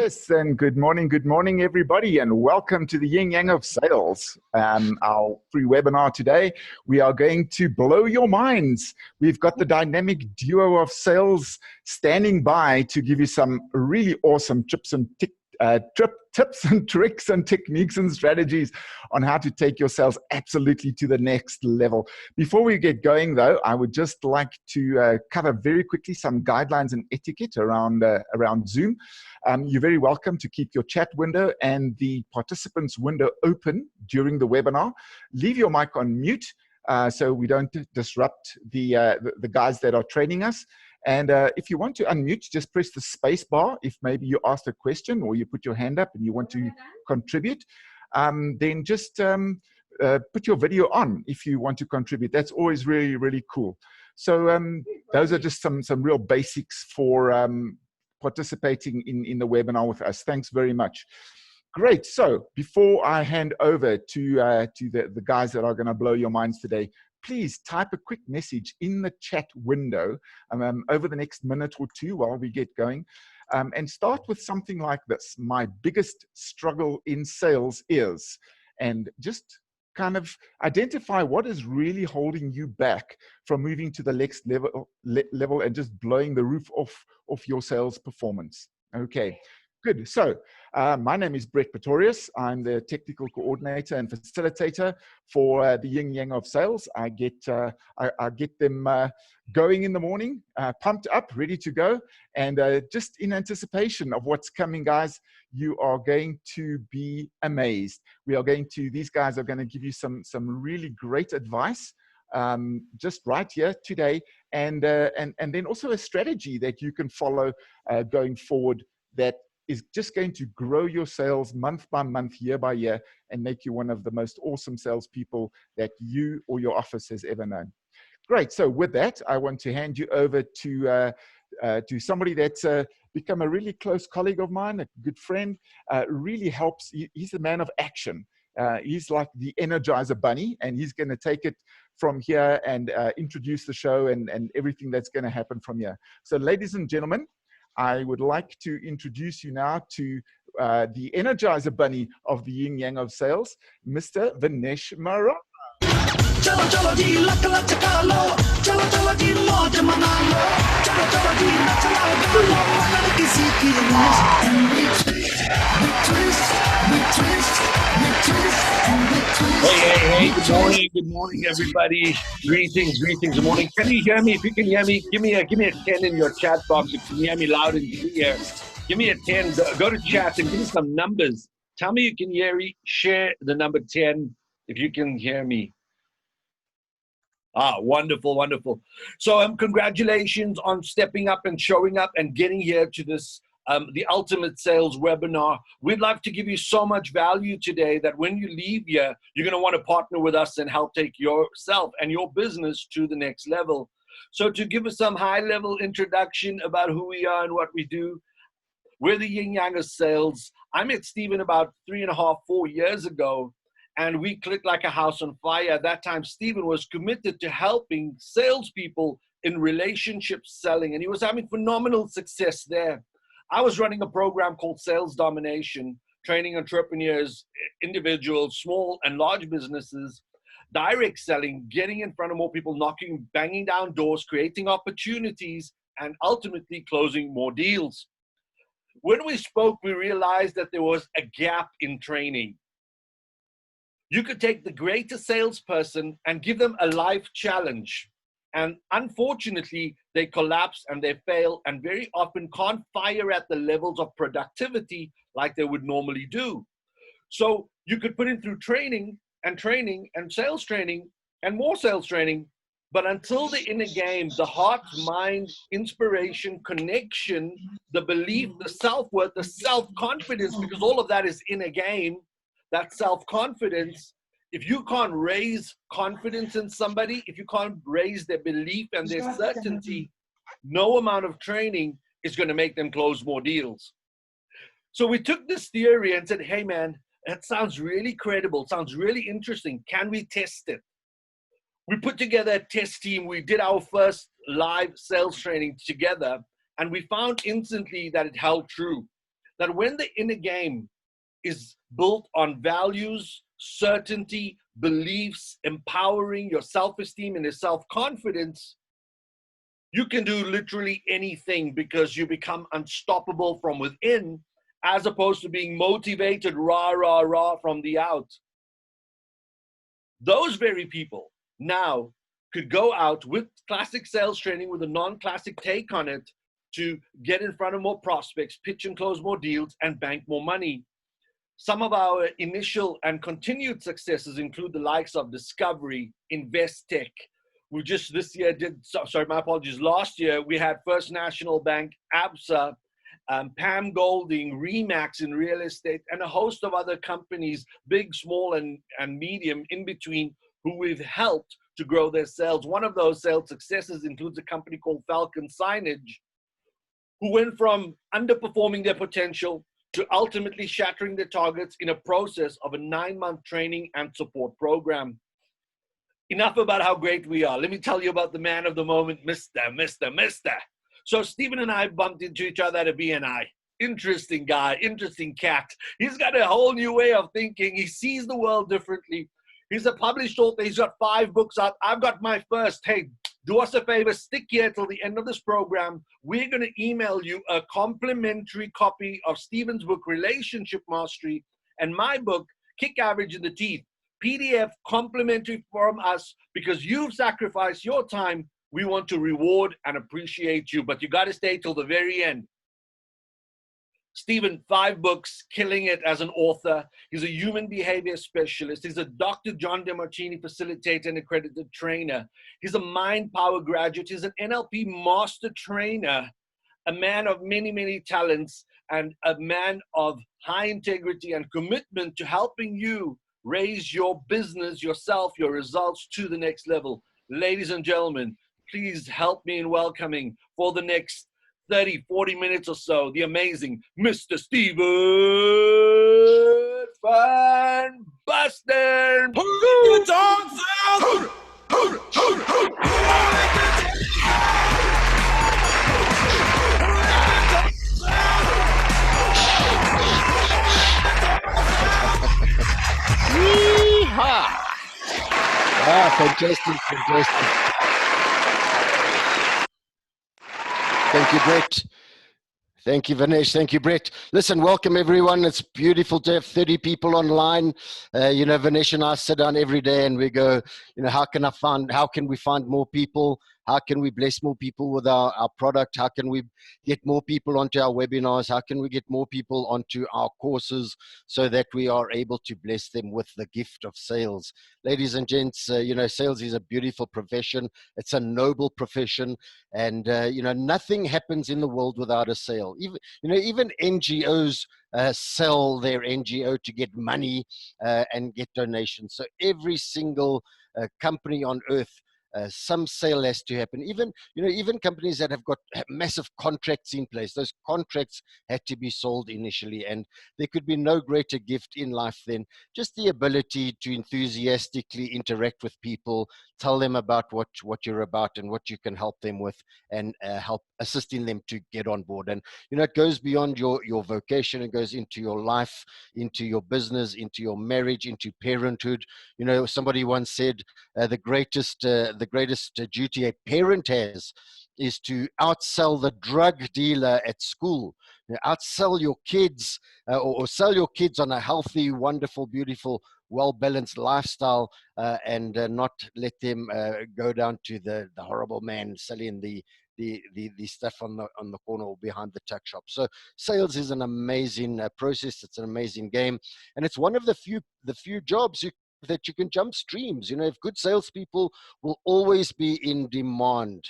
Yes, and good morning, everybody, and welcome to the Yin Yang of Sales, our free webinar today. We are going to blow your minds. We've got the dynamic duo of sales standing by to give you some really awesome tips and tricks and techniques and strategies on how to take your sales absolutely to the next level. Before we get going, though, I would just like to cover very quickly some guidelines and etiquette around Zoom. You're very welcome to keep your chat window and the participants window open during the webinar. Leave your mic on mute so we don't disrupt the guys that are training us. And if you want to unmute, just press the space bar. If maybe you asked a question or you put your hand up and you want to contribute, then just put your video on if you want to contribute. That's always really, really cool. So those are just some real basics for participating in the webinar with us. Thanks very much. Great. So before I hand over to the guys that are going to blow your minds today, please type a quick message in the chat window over the next minute or two while we get going. And start with something like this. My biggest struggle in sales is, and just kind of identify what is really holding you back from moving to the next level and just blowing the roof off your sales performance. Okay. Good. So my name is Brett Pretorius. I'm the technical coordinator and facilitator for the Yin Yang of Sales. I get them going in the morning, pumped up, ready to go, and just in anticipation of what's coming, guys. You are going to be amazed. These guys are going to give you some really great advice just right here today, and then also a strategy that you can follow going forward that is just going to grow your sales month by month, year by year, and make you one of the most awesome salespeople that you or your office has ever known. Great. So with that, I want to hand you over to somebody that's become a really close colleague of mine, a good friend. Really helps. He's a man of action. He's like the Energizer Bunny, and he's going to take it from here and introduce the show and everything that's going to happen from here. So, ladies and gentlemen, I would like to introduce you now to the Energizer Bunny of the Yin Yang of Sales, Mr. Vinesh Mehra. Hey, good morning, everybody. Greetings, good morning. Can you hear me? If you can hear me, give me a 10 in your chat box. If you can hear me loud and clear, give me a 10. Go to chat and give me some numbers. Tell me you can hear me. Share the number 10 if you can hear me. Wonderful. So congratulations on stepping up and showing up and getting here to this the Ultimate Sales webinar. We'd like to give you so much value today that when you leave here, you're going to want to partner with us and help take yourself and your business to the next level. So to give us some high-level introduction about who we are and what we do, we're the Yin Yang of Sales. I met Stephen about 3.5, 4 years ago, and we clicked like a house on fire. At that time, Stephen was committed to helping salespeople in relationship selling, and he was having phenomenal success there. I was running a program called Sales Domination, training entrepreneurs, individuals, small and large businesses, direct selling, getting in front of more people, banging down doors, creating opportunities, and ultimately closing more deals. When we spoke, we realized that there was a gap in training. You could take the greatest salesperson and give them a life challenge. And unfortunately, they collapse and they fail and very often can't fire at the levels of productivity like they would normally do. So you could put in through training and sales training and more sales training. But until the inner game, the heart, mind, inspiration, connection, the belief, the self-worth, the self-confidence, because all of that is in a game, that self-confidence, if you can't raise confidence in somebody, if you can't raise their belief and their certainty, no amount of training is going to make them close more deals. So we took this theory and said, hey man, that sounds really credible, sounds really interesting. Can we test it? We put together a test team. We did our first live sales training together, and we found instantly that it held true. that when the inner game is built on values, certainty, beliefs, empowering your self-esteem and your self-confidence, you can do literally anything because you become unstoppable from within, as opposed to being motivated rah, rah, rah from the out. Those very people now could go out with classic sales training with a non-classic take on it to get in front of more prospects, pitch and close more deals, and bank more money. Some of our initial and continued successes include the likes of Discovery, Investec. We just this year did, sorry, my apologies, last year we had First National Bank, ABSA, Pam Golding, Remax in real estate, and a host of other companies, big, small, and medium in between, who we've helped to grow their sales. One of those sales successes includes a company called Falcon Signage, who went from underperforming their potential to ultimately shattering their targets in a process of a 9-month training and support program. Enough about how great we are. Let me tell you about the man of the moment, Mr. So Stephen and I bumped into each other at a BNI. Interesting guy, interesting cat. He's got a whole new way of thinking. He sees the world differently. He's a published author. He's got 5 books out. I've got my first. Hey, do us a favor, stick here till the end of this program. We're going to email you a complimentary copy of Stephen's book, Relationship Mastery, and my book, Kick Average in the Teeth. PDF complimentary from us, because you've sacrificed your time. We want to reward and appreciate you, but you got to stay till the very end. Stephen, 5 books, killing it as an author. He's a human behavior specialist. He's a Dr. John DeMartini facilitator and accredited trainer. He's a Mind Power graduate. He's an NLP master trainer, a man of many, many talents, and a man of high integrity and commitment to helping you raise your business, yourself, your results to the next level. Ladies and gentlemen, please help me in welcoming for the next 30, 40 minutes or so, the amazing Mr. Stephen Van Basten. Your dogs out! Yeehaw! Ah, fantastic. Thank you, Brett. Thank you, Vinesh. Thank you, Brett. Listen, welcome everyone. It's beautiful to have 30 people online. You know, Vinesh and I sit down every day and we go, you know, how can we find more people? How can we bless more people with our product? How can we get more people onto our webinars? How can we get more people onto our courses so that we are able to bless them with the gift of sales? Ladies and gents, you know, sales is a beautiful profession. It's a noble profession. And, you know, nothing happens in the world without a sale. Even NGOs sell their NGO to get money and get donations. So every single company on earth, some sale has to happen. Even companies that have got massive contracts in place, those contracts had to be sold initially, and there could be no greater gift in life than just the ability to enthusiastically interact with people, tell them about what you're about and what you can help them with, and help assisting them to get on board. And you know, it goes beyond your vocation. It goes into your life, into your business, into your marriage, into parenthood. You know, somebody once said the greatest duty a parent has is to outsell the drug dealer at school. You know, outsell your kids or sell your kids on a healthy, wonderful, beautiful, well-balanced lifestyle, and not let them go down to the horrible man selling the stuff on the corner or behind the tuck shop. So sales is an amazing process. It's an amazing game, and it's one of the few jobs that you can jump streams. You know, if good salespeople will always be in demand.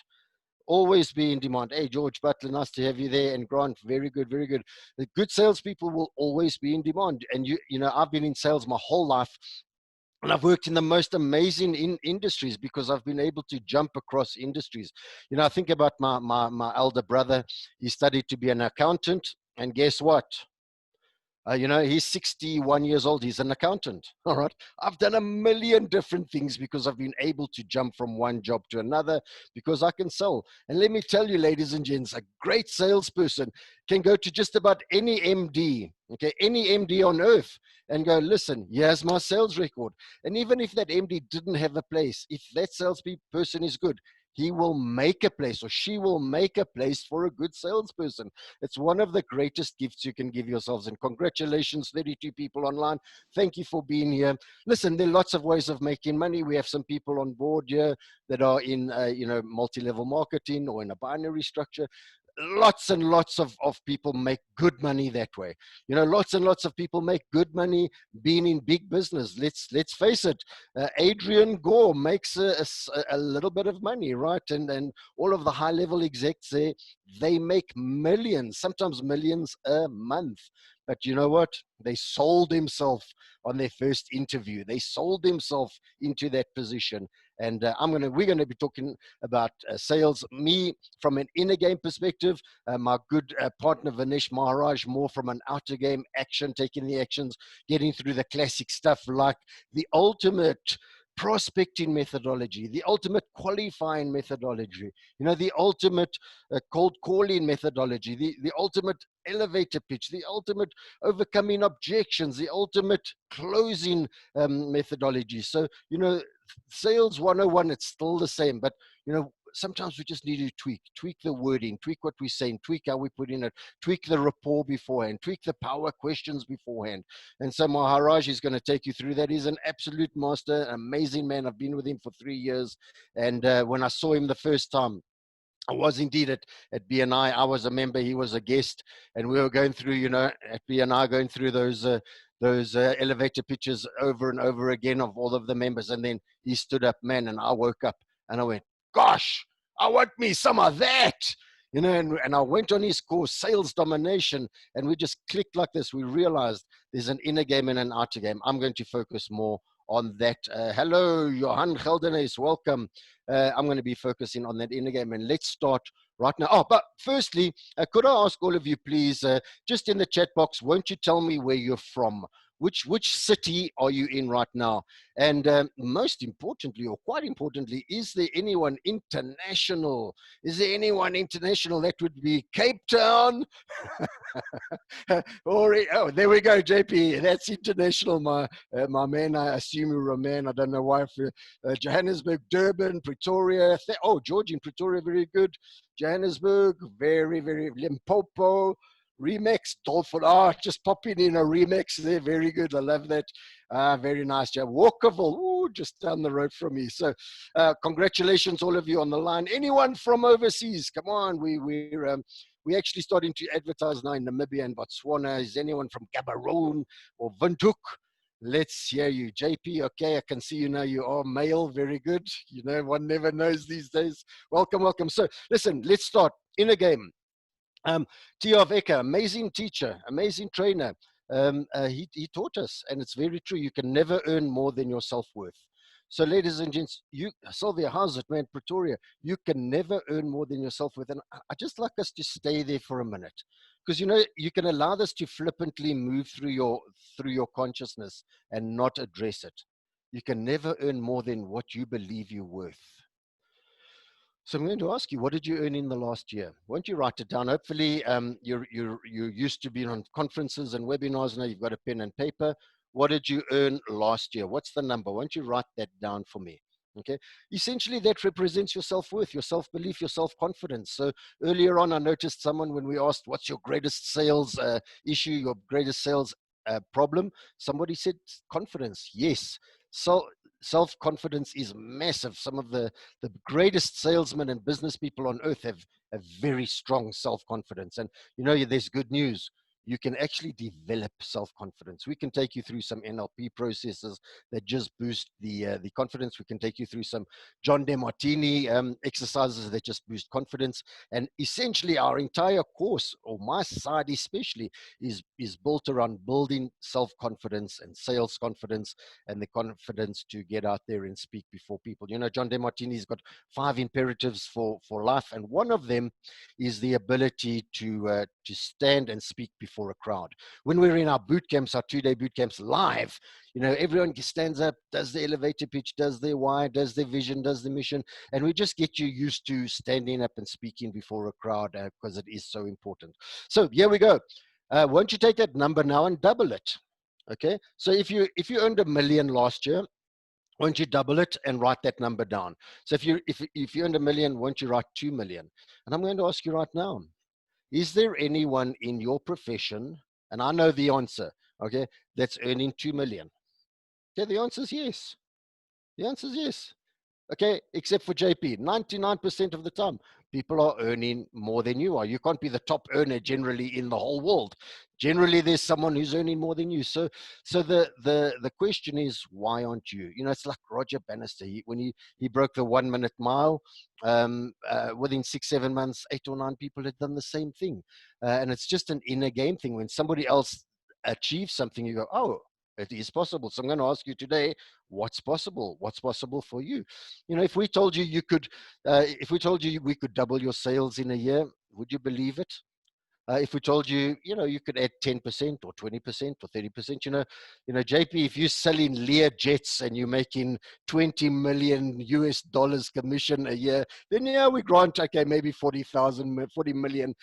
Always be in demand. Hey, George Butler, nice to have you there. And Grant, very good, very good. The good salespeople will always be in demand. And you know, I've been in sales my whole life, and I've worked in the most amazing industries because I've been able to jump across industries. You know, I think about my elder brother. He studied to be an accountant, and guess what? You know, he's 61 years old. He's an accountant. All right. I've done a million different things because I've been able to jump from one job to another because I can sell. And let me tell you, ladies and gents, a great salesperson can go to just about any MD, okay, any MD on earth and go, listen, here's my sales record. And even if that MD didn't have a place, if that salesperson is good, he will make a place or she will make a place for a good salesperson. It's one of the greatest gifts you can give yourselves. And congratulations, 32 people online. Thank you for being here. Listen, there are lots of ways of making money. We have some people on board here that are in, multi-level marketing or in a binary structure. Lots and lots of people make good money that way. You know, lots and lots of people make good money being in big business. Let's face it. Adrian Gore makes a little bit of money, right? And all of the high level execs there, they make millions, sometimes millions a month. But you know what? They sold themselves on their first interview. They sold themselves into that position. And we're going to be talking about sales. Me from an inner game perspective, my good partner Vinesh Maharaj more from an outer game action, taking the actions, getting through the classic stuff like the ultimate prospecting methodology, the ultimate qualifying methodology, you know, the ultimate cold calling methodology, the ultimate elevator pitch, the ultimate overcoming objections, the ultimate closing methodology. So, you know, sales 101, it's still the same, but, you know, sometimes we just need to tweak the wording, tweak what we're saying, tweak how we put in it, tweak the rapport beforehand, tweak the power questions beforehand. And so Maharaj is going to take you through that. He's an absolute master, amazing man. I've been with him for 3 years. And when I saw him the first time, I was indeed at BNI. I was a member, he was a guest, and we were going through, you know, at BNI, going through those elevator pitches over and over again of all of the members. And then he stood up, man, and I woke up and I went, gosh, I want me some of that. You know, and I went on his course, Sales Domination, and we just clicked like this. We realized there's an inner game and an outer game. I'm going to focus more on that. Hello, Johan Geldenes, welcome. I'm going to be focusing on that inner game, and let's start right now. Oh, but firstly, could I ask all of you, please, just in the chat box, won't you tell me where you're from? Which city are you in right now? And most importantly, or quite importantly, is there anyone international? Is there anyone international? That would be Cape Town. Oh, there we go, JP. That's international, my man. I assume you're a man. I don't know why. Johannesburg, Durban, Pretoria. Oh, George in Pretoria, very good. Johannesburg, very, very. Limpopo. Remix, Dolphin. Oh, just popping in a remix there. Very good. I love that. Very nice job. Walkerville, ooh, just down the road from me. So congratulations, all of you on the line. Anyone from overseas? Come on. We're actually starting to advertise now in Namibia and Botswana. Is anyone from Gaborone or Windhoek? Let's hear you. JP, okay, I can see you now. You are male. Very good. You know, one never knows these days. Welcome, welcome. So listen, let's start in a game. T.R. Ecker, amazing teacher, amazing trainer. He taught us, and it's very true. You can never earn more than your self-worth. So, ladies and gents, Sylvia, how's it, man? Pretoria, you can never earn more than your self-worth. And I just like us to stay there for a minute, because, you know, you can allow this to flippantly move through your consciousness and not address it. You can never earn more than what you believe you're worth. So I'm going to ask you, what did you earn in the last year? Won't you write it down? Hopefully, you're used to being on conferences and webinars. Now you've got a pen and paper. What did you earn last year? What's the number? Won't you write that down for me? Okay. Essentially, that represents your self-worth, your self-belief, your self-confidence. So earlier on, I noticed someone, when we asked, what's your greatest sales issue, your greatest sales problem? Somebody said confidence. Yes. So self-confidence is massive. Some of the greatest salesmen and business people on earth have a very strong self-confidence. And, you know, there's good news. You can actually develop self-confidence. We can take you through some NLP processes that just boost the confidence. We can take you through some John DeMartini exercises that just boost confidence. And essentially our entire course, or my side especially, is built around building self-confidence and sales confidence and the confidence to get out there and speak before people. You know, John DeMartini's got 5 imperatives for life. And one of them is the ability to stand and speak before before a crowd. When we're in our boot camps, our 2-day boot camps live, you know, everyone stands up, does the elevator pitch, does their why, does their vision, does the mission, and we just get you used to standing up and speaking before a crowd because it is so important. So here we go. Won't you take that number now and double it? Okay, so if you earned $1 million last year, won't you double it and write that number down? So if you earned $1 million, won't you write 2 million? And I'm going to ask you right now, is there anyone in your profession, and I know the answer, okay, that's earning 2 million? Okay, the answer is yes. The answer is yes. Okay, except for JP, 99% of the time, people are earning more than you are. You can't be the top earner generally in the whole world. Generally, there's someone who's earning more than you. So the question is, why aren't you? You know, it's like Roger Bannister. When he broke the 1 minute mile, within 6-7 months, 8 or 9 people had done the same thing. And it's just an inner game thing. When somebody else achieves something, you go, oh, it is possible. So I'm going to ask you today, what's possible? What's possible for you? You know, if we told you we could double your sales in a year, would you believe it? If we told you, you know, you could add 10% or 20% or 30%, JP, if you're selling Lear jets and you're making 20 million US dollars commission a year, then yeah, we grant, okay, maybe 40 million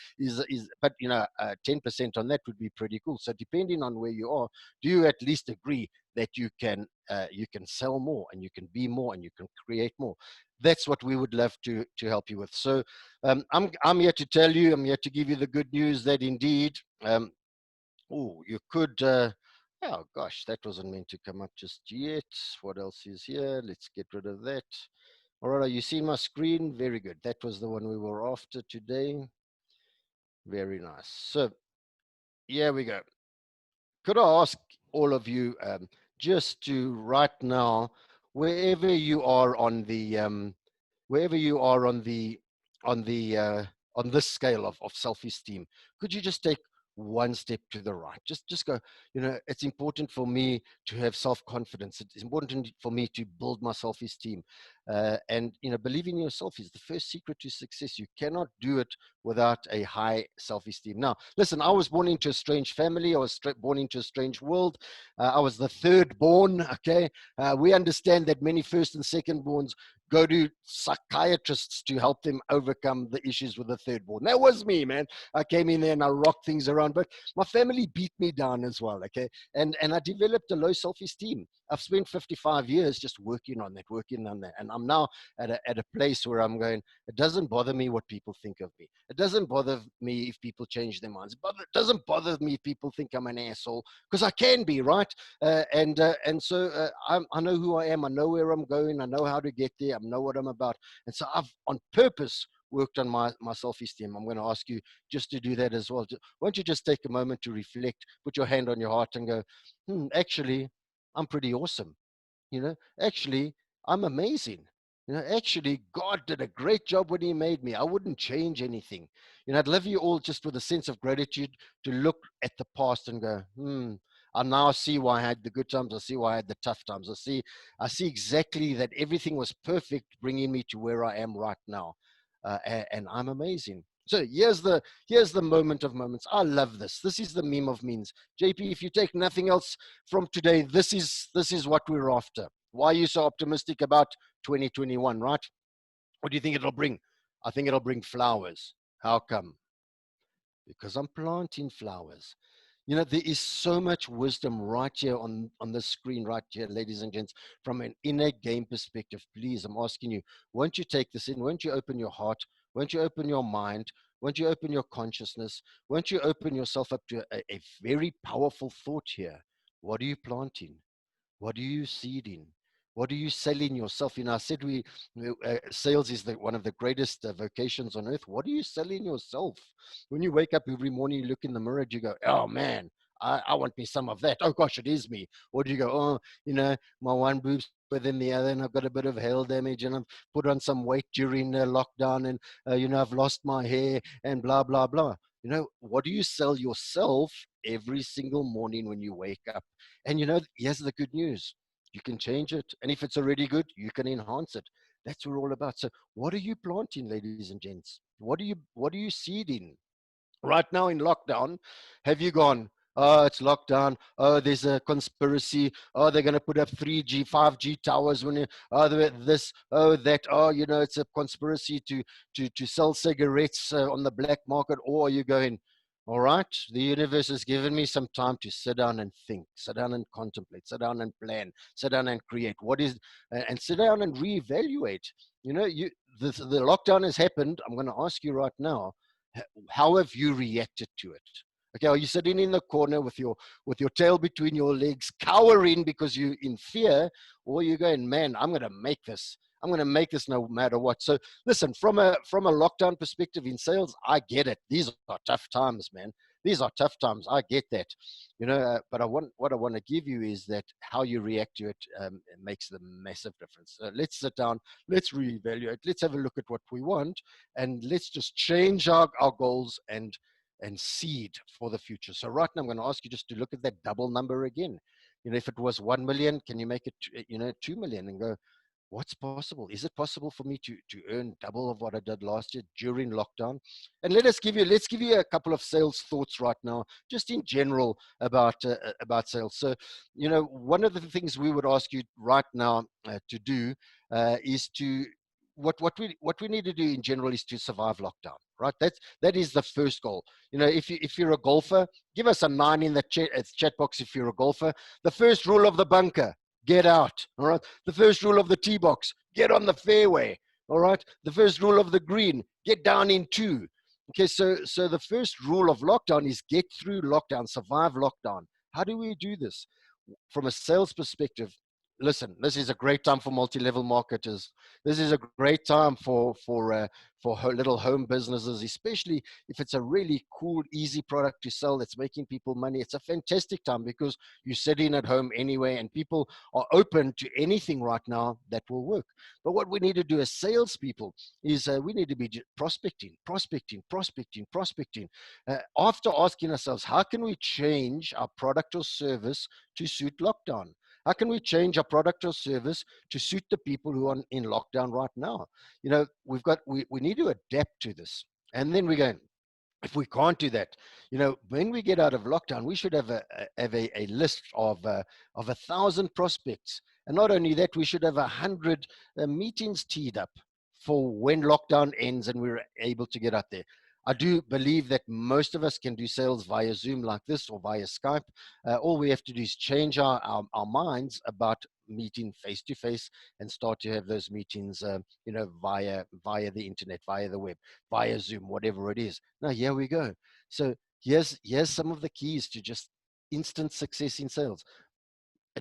but 10% on that would be pretty cool. So depending on where you are, do you at least agree that you can sell more and you can be more and you can create more? That's what we would love to help you with. So I'm here to tell you, I'm here to give you the good news that indeed, you could, oh gosh, that wasn't meant to come up just yet. What else is here? Let's get rid of that. All right, you see my screen? Very good. That was the one we were after today. Very nice. So here we go. Could I ask all of you just to right now, wherever you are on the on this scale of self-esteem, could you just take one step to the right? Just go, you know, it's important for me to have self-confidence. It's important for me to build my self-esteem. And, you know, believing in yourself is the first secret to success. You cannot do it without a high self-esteem. Now, listen, I was born into a strange family. I was born into a strange world. I was the third born, okay? We understand that many first and second borns go to psychiatrists to help them overcome the issues with the third born. That was me, man. I came in there and I rocked things around, but my family beat me down as well, okay? And I developed a low self-esteem. I've spent 55 years just working on that. And I'm now at a place where I'm going, it doesn't bother me what people think of me. It doesn't bother me if people change their minds. But it doesn't bother me if people think I'm an asshole, because I can be, right? So I know who I am. I know where I'm going. I know how to get there. I know what I'm about. And so I've, on purpose, worked on my self-esteem. I'm going to ask you just to do that as well. Won't you just take a moment to reflect, put your hand on your heart and go, actually, I'm pretty awesome. You know, actually, I'm amazing. You know, actually, God did a great job when he made me. I wouldn't change anything. You know, I'd love you all just with a sense of gratitude to look at the past and go, I now see why I had the good times. I see why I had the tough times. I see exactly that everything was perfect, bringing me to where I am right now. And I'm amazing. So here's the moment of moments. I love this. This is the meme of memes. JP, if you take nothing else from today, this is what we're after. Why are you so optimistic about 2021, right? What do you think it'll bring? I think it'll bring flowers. How come? Because I'm planting flowers. You know, there is so much wisdom right here on the screen right here, ladies and gents, from an inner game perspective. Please, I'm asking you, won't you take this in? Won't you open your heart? Won't you open your mind? Won't you open your consciousness? Won't you open yourself up to a very powerful thought here? What are you planting? What are you seeding? What are you selling yourself? You know, I said sales is one of the greatest vocations on earth. What are you selling yourself? When you wake up every morning, you look in the mirror, you go, oh man, I want me some of that. Oh gosh, it is me. Or do you go, oh, you know, my one boob's within the other and I've got a bit of hair damage and I've put on some weight during lockdown and, you know, I've lost my hair and blah, blah, blah. You know, what do you sell yourself every single morning when you wake up? And, you know, here's the good news. You can change it. And if it's already good, you can enhance it. That's what we're all about. So what are you planting, ladies and gents? What are you seeding? Right now in lockdown, have you gone, oh, it's lockdown. Oh, there's a conspiracy. Oh, they're going to put up 3G, 5G towers when you, oh, this, oh, that. Oh, you know, it's a conspiracy to sell cigarettes on the black market. Or are you going, all right, the universe has given me some time to sit down and think, sit down and contemplate, sit down and plan, sit down and create. What is, and sit down and reevaluate. You know, the lockdown has happened. I'm going to ask you right now, how have you reacted to it? Okay, are you sitting in the corner with your tail between your legs, cowering because you're in fear, or are you going, man, I'm going to make this. I'm going to make this no matter what. So listen, from a lockdown perspective in sales, I get it. These are tough times, man. These are tough times. I get that, you know. But what I want to give you is that how you react to it, it makes the massive difference. So let's sit down, let's reevaluate, let's have a look at what we want, and let's just change our goals and seed for the future. So right now, I'm going to ask you just to look at that double number again. You know, if it was 1 million, can you make it, you know, 2 million, and go, what's possible? Is it possible for me to earn double of what I did last year during lockdown? And let's give you a couple of sales thoughts right now, just in general about sales. So, you know, one of the things we would ask you right now to do is to what we need to do in general is to survive lockdown, right? That is the first goal. You know, if you're a golfer, give us a 9 in the chat box if you're a golfer. The first rule of the bunker: get out. All right. The first rule of the tee box: get on the fairway. All right. The first rule of the green: get down in 2. Okay. So the first rule of lockdown is get through lockdown, survive lockdown. How do we do this? From a sales perspective, listen, this is a great time for multi-level marketers. This is a great time for little home businesses, especially if it's a really cool, easy product to sell that's making people money. It's a fantastic time because you're sitting at home anyway, and people are open to anything right now that will work. But what we need to do as salespeople is we need to be prospecting. After asking ourselves, how can we change our product or service to suit lockdown? How can we change our product or service to suit the people who are in lockdown right now? You know, we need to adapt to this. And then we're going, if we can't do that, you know, when we get out of lockdown, we should have a list of 1,000 prospects. And not only that, we should have 100 meetings teed up for when lockdown ends and we're able to get out there. I do believe that most of us can do sales via Zoom like this or via Skype. All we have to do is change our minds about meeting face to face and start to have those meetings, you know, via the internet, via the web, via Zoom, whatever it is. Now, here we go. So here's some of the keys to just instant success in sales.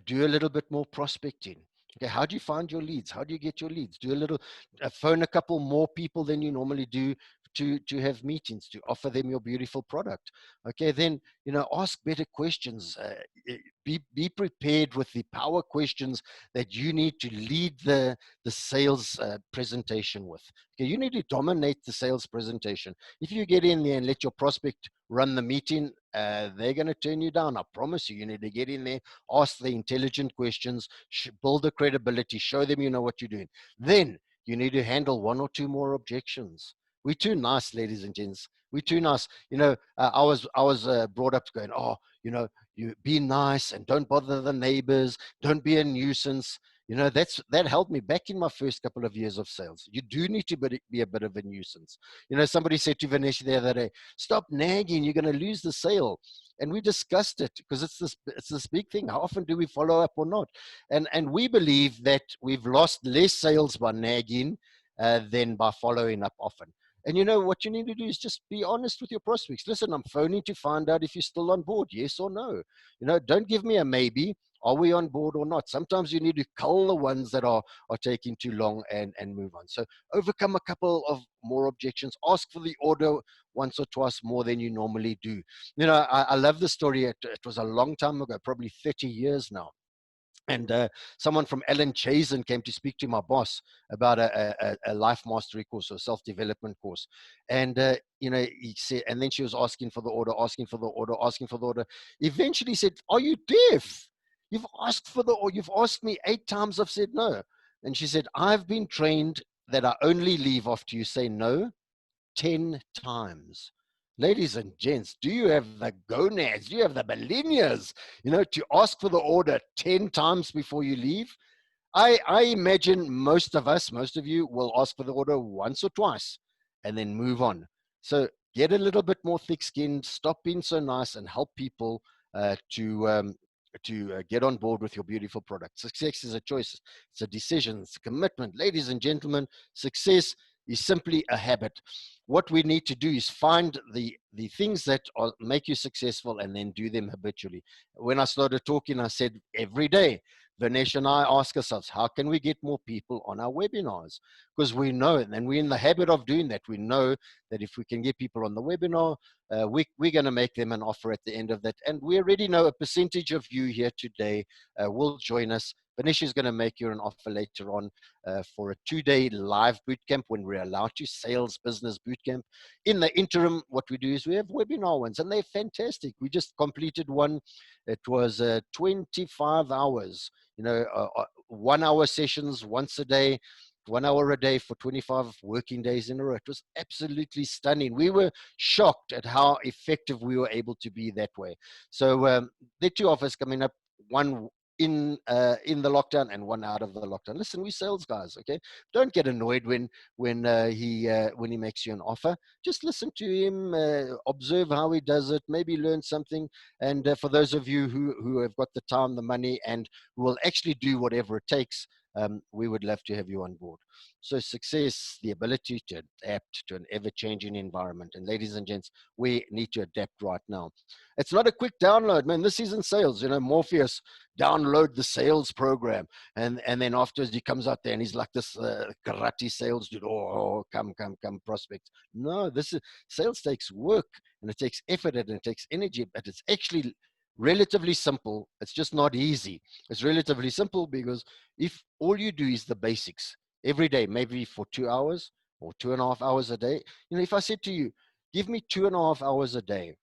Do a little bit more prospecting. Okay, how do you find your leads? How do you get your leads? Do a little, phone a couple more people than you normally do to have meetings, to offer them your beautiful product. Okay, then, you know, ask better questions. Be prepared with the power questions that you need to lead the sales presentation with. Okay, you need to dominate the sales presentation. If you get in there and let your prospect run the meeting, they're going to turn you down. I promise you. You need to get in there, ask the intelligent questions, build the credibility, show them you know what you're doing. Then you need to handle 1 or 2 more objections. We're too nice, ladies and gents. We're too nice. You know, I was brought up going, oh, you know, you be nice and don't bother the neighbors. Don't be a nuisance. You know, that held me back in my first couple of years of sales. You do need to be a bit of a nuisance. You know, somebody said to Vinesh the other day, stop nagging, you're going to lose the sale. And we discussed it because it's this big thing. How often do we follow up or not? And we believe that we've lost less sales by nagging than by following up often. And you know what you need to do is just be honest with your prospects. Listen, I'm phoning to find out if you're still on board, yes or no. You know, don't give me a maybe. Are we on board or not? Sometimes you need to cull the ones that are taking too long and move on. So overcome a couple of more objections. Ask for the order once or twice more than you normally do. You know, I love the story. It was a long time ago, probably 30 years now. And someone from Alan Chazen came to speak to my boss about a life mastery course or self-development course. And, you know, he said, and then she was asking for the order. Eventually he said, are you deaf? You've asked for the order. You've asked me 8 times. I've said no. And she said, I've been trained that I only leave after you say no 10 times. Ladies and gents, do you have the gonads? Do you have the millennials, to ask for the order 10 times before you leave? I imagine most of you will ask for the order once or twice and then move on. So get a little bit more thick-skinned, stop being so nice, and help people to get on board with your beautiful product. Success is a choice. It's a decision. It's a commitment. Ladies and gentlemen, success is simply a habit. What we need to do is find the things that make you successful and then do them habitually. When I started talking, I said every day, Vinesh and I ask ourselves, how can we get more people on our webinars? Because we know, and we're in the habit of doing that. We know that if we can get people on the webinar, we're going to make them an offer at the end of that. And we already know a percentage of you here today will join us. Vinesh is going to make you an offer later on for a 2-day live bootcamp when we're allowed to, sales business bootcamp. In the interim, what we do is we have webinar ones, and they're fantastic. We just completed one. It was 25 hours, 1 hour sessions once a day, 1 hour a day for 25 working days in a row. It was absolutely stunning. We were shocked at how effective we were able to be that way. So there are 2 offers coming up, one in the lockdown and one out of the lockdown. Listen, we sales guys, okay? Don't get annoyed when he makes you an offer. Just listen to him, observe how he does it, maybe learn something. And for those of you who have got the time, the money, and who will actually do whatever it takes, we would love to have you on board. So success, the ability to adapt to an ever-changing environment. And ladies and gents, we need to adapt right now. It's not a quick download, man. This isn't sales. Morpheus, download the sales program. And then afterwards he comes out there and he's like this karate sales dude. Oh, come, prospect. No, sales takes work, and it takes effort, and it takes energy, but it's actually relatively simple. It's just not easy. It's relatively simple because if all you do is the basics every day, maybe for 2 hours or 2.5 hours a day, if I said to you, give me 2.5 hours a day,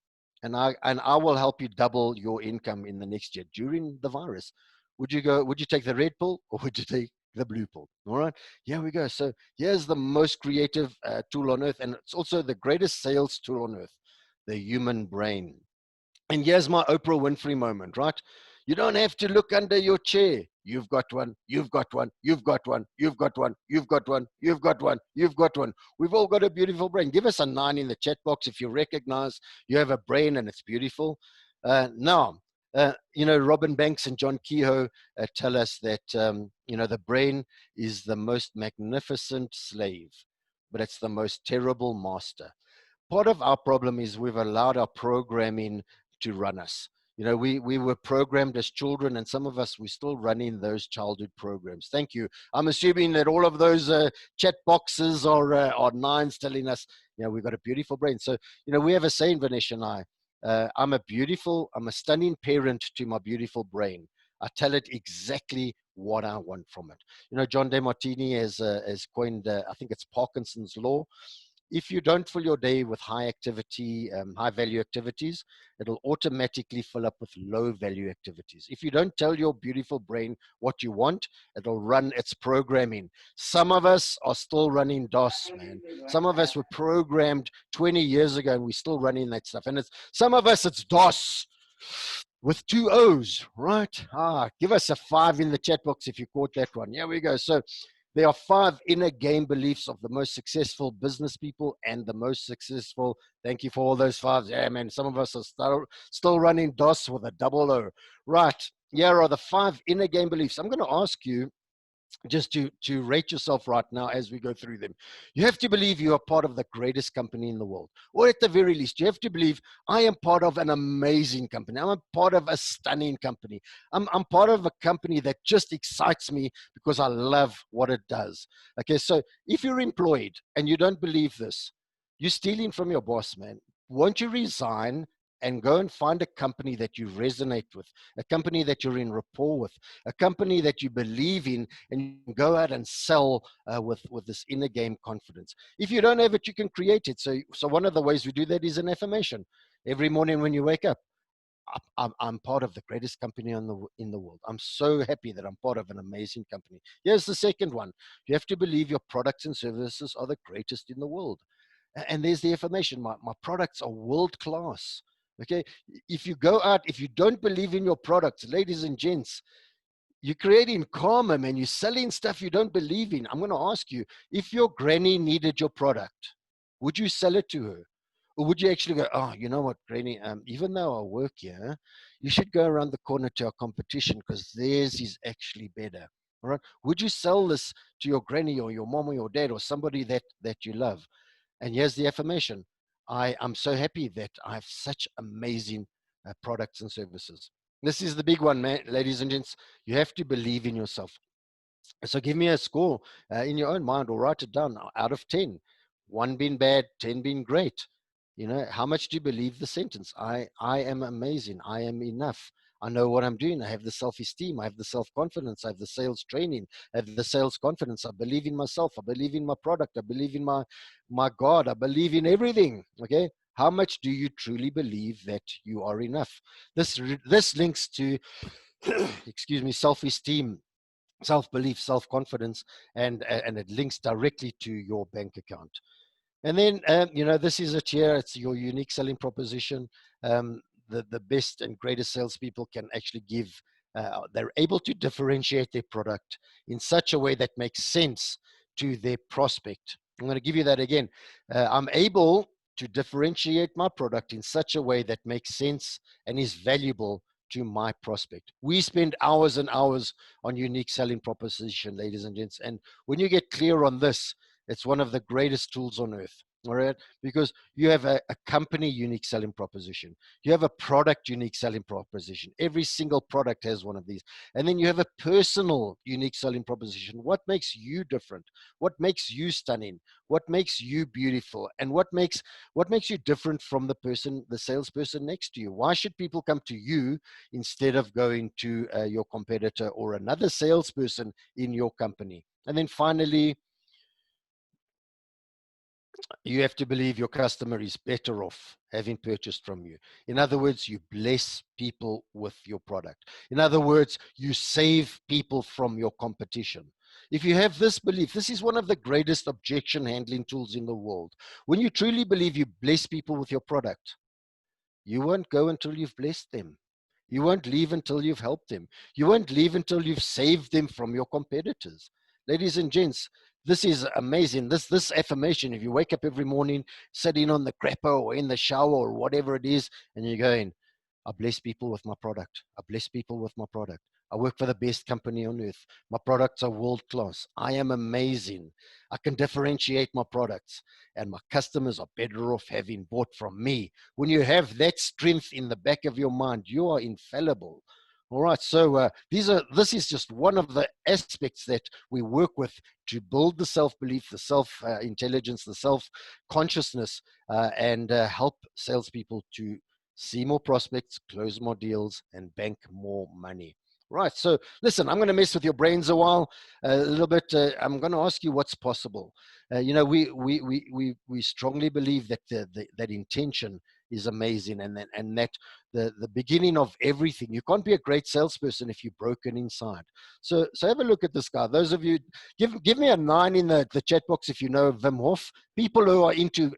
and I will help you double your income in the next year during the virus, would you take the red pill or would you take the blue pill? All right, here we go. So here's the most creative tool on earth, and it's also the greatest sales tool on earth, the human brain. And here's my Oprah Winfrey moment, right? You don't have to look under your chair. You've got one, you've got one, you've got one, you've got one, you've got one, you've got one, you've got one. We've all got a beautiful brain. Give us a 9 in the chat box if you recognize you have a brain and it's beautiful. Now, Robin Banks and John Kehoe tell us that, the brain is the most magnificent slave, but it's the most terrible master. Part of our problem is we've allowed our programming to run us. We were programmed as children, and some of us, we're still running those childhood programs. Thank you. I'm assuming that all of those chat boxes are 9s telling us, we've got a beautiful brain. So, we have a saying, Vinesh and I, I'm a stunning parent to my beautiful brain. I tell it exactly what I want from it. John DeMartini has coined, I think it's Parkinson's law. If you don't fill your day with high activity, high value activities, it'll automatically fill up with low value activities. If you don't tell your beautiful brain what you want, it'll run its programming. Some of us are still running DOS, man. Some of us were programmed 20 years ago and we're still running that stuff. And some of us, it's DOS with 2 O's, right? Give us a 5 in the chat box if you caught that one. Here we go. So there are 5 inner game beliefs of the most successful business people and the most successful. Thank you for all those 5s. Yeah, man, some of us are still running DOS with a double O. Right, here are the 5 inner game beliefs. I'm going to ask you just to rate yourself right now as we go through them. You have to believe you are part of the greatest company in the world, or at the very least, you have to believe I am part of an amazing company. I'm a part of a stunning company. I'm part of a company that just excites me because I love what it does. Okay, so if you're employed and you don't believe this, you're stealing from your boss, man. Won't you resign and go and find a company that you resonate with, a company that you're in rapport with, a company that you believe in, and go out and sell with this inner game confidence. If you don't have it, you can create it. So one of the ways we do that is an affirmation. Every morning when you wake up, I'm part of the greatest company in the world. I'm so happy that I'm part of an amazing company. Here's the second one. You have to believe your products and services are the greatest in the world. And there's the affirmation. My products are world class. Okay. If you go out, if you don't believe in your products, ladies and gents, you're creating karma, man. You're selling stuff you don't believe in. I'm going to ask you, if your granny needed your product, would you sell it to her? Or would you actually go, oh, you know what, granny, even though I work here, you should go around the corner to our competition because theirs is actually better. All right. Would you sell this to your granny or your mom or your dad or somebody that you love? And here's the affirmation. I'm so happy that I have such amazing products and services. This is the big one, man, ladies and gents. You have to believe in yourself. So give me a score in your own mind, or write it down out of 10. 1 being bad, 10 being great. You know, how much do you believe the sentence? I am amazing. I am enough. I know what I'm doing. I have the self-esteem. I have the self-confidence. I have the sales training. I have the sales confidence. I believe in myself. I believe in my product. I believe in my God. I believe in everything. Okay. How much do you truly believe that you are enough? This links to, excuse me, self-esteem, self-belief, self-confidence, and it links directly to your bank account. And then, you know, this is it here. It's your unique selling proposition. The best and greatest salespeople can actually give, they're able to differentiate their product in such a way that makes sense to their prospect. I'm going to give you that again. I'm able to differentiate my product in such a way that makes sense and is valuable to my prospect. We spend hours and hours on unique selling proposition, ladies and gents. And when you get clear on this, it's one of the greatest tools on earth. All right, because you have a company unique selling proposition. You have a product unique selling proposition. Every single product has one of these. And then you have a personal unique selling proposition. What makes you different? What makes you stunning? What makes you beautiful? And what makes you different from the salesperson next to you? Why should people come to you instead of going to your competitor or another salesperson in your company? And then finally, you have to believe your customer is better off having purchased from you. In other words, you bless people with your product. In other words, you save people from your competition. If you have this belief, this is one of the greatest objection handling tools in the world. When you truly believe you bless people with your product, you won't go until you've blessed them. You won't leave until you've helped them. You won't leave until you've saved them from your competitors. Ladies and gents, this is amazing. This affirmation, if you wake up every morning, sitting on the crapper or in the shower or whatever it is, and you're going, I bless people with my product. I bless people with my product. I work for the best company on earth. My products are world class. I am amazing. I can differentiate my products, and my customers are better off having bought from me. When you have that strength in the back of your mind, you are infallible. All right, so this is just one of the aspects that we work with to build the self-belief, the self-intelligence, the self-consciousness, and help salespeople to see more prospects, close more deals, and bank more money. Right, so listen, I'm going to mess with your brains a while, a little bit. I'm going to ask you what's possible. You know, we strongly believe that that intention is amazing, and that the beginning of everything. You can't be a great salesperson if you're broken inside. So have a look at this guy. Those of you, give me a 9 in the chat box if you know Wim Hof. People who are into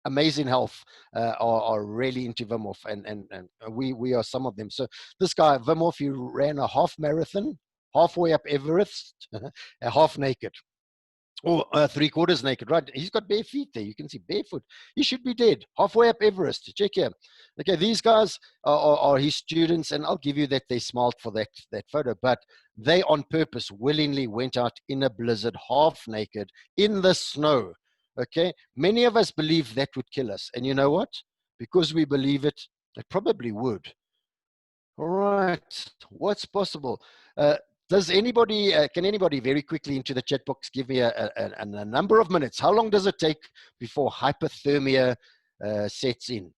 amazing health are really into Wim Hof, and we are some of them. So this guy Wim Hof, he ran a half marathon, halfway up Everest, half naked. Or 3/4 naked, right? He's got bare feet there. You can see barefoot. He should be dead. Halfway up Everest. Check here. Okay, these guys are his students, and I'll give you that they smiled for that photo, but they on purpose willingly went out in a blizzard, half naked, in the snow. Okay, many of us believe that would kill us. And you know what? Because we believe it, it probably would. All right, what's possible? Does anybody, can anybody very quickly into the chat box give me a number of minutes? How long does it take before hypothermia sets in?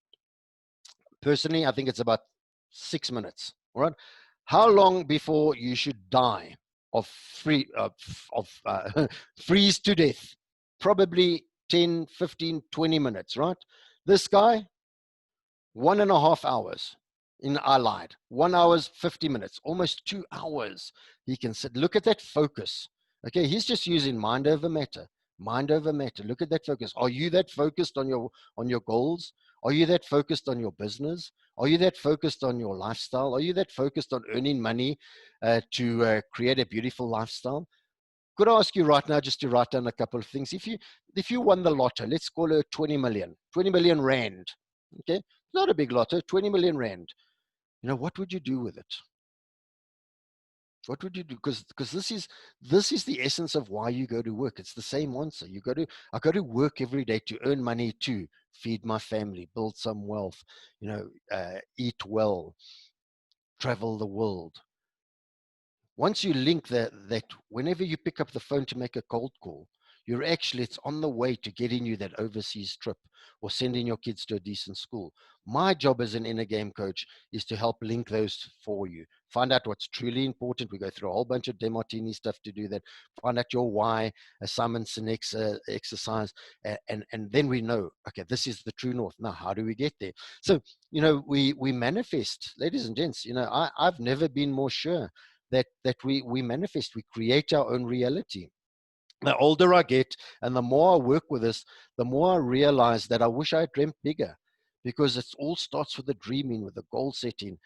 Personally, I think it's about 6 minutes. All right. How long before you should die of freeze to death? Probably 10, 15, 20 minutes, right? This guy, 1.5 hours. I lied. 1 hour, 50 minutes, almost 2 hours. He can sit. Look at that focus. Okay, he's just using mind over matter. Mind over matter. Look at that focus. Are you that focused on your goals? Are you that focused on your business? Are you that focused on your lifestyle? Are you that focused on earning money to create a beautiful lifestyle? Could I ask you right now just to write down a couple of things? If you won the lotto, let's call it 20 million rand. Okay, not a big lotto, 20 million rand. You know, what would you do with it? What would you do? Because this is the essence of why you go to work. It's the same answer. I go to work every day to earn money to feed my family, build some wealth, eat well, travel the world. Once you link that whenever you pick up the phone to make a cold call, it's on the way to getting you that overseas trip or sending your kids to a decent school. My job as an inner game coach is to help link those for you. Find out what's truly important. We go through a whole bunch of DeMartini stuff to do that. Find out your why, a Simon Sinek's exercise, and then we know, okay, this is the true north. Now, how do we get there? So, we manifest, ladies and gents. I've never been more sure that we manifest, we create our own reality. The older I get and the more I work with this, the more I realize that I wish I had dreamt bigger, because it all starts with the dreaming, with the goal setting,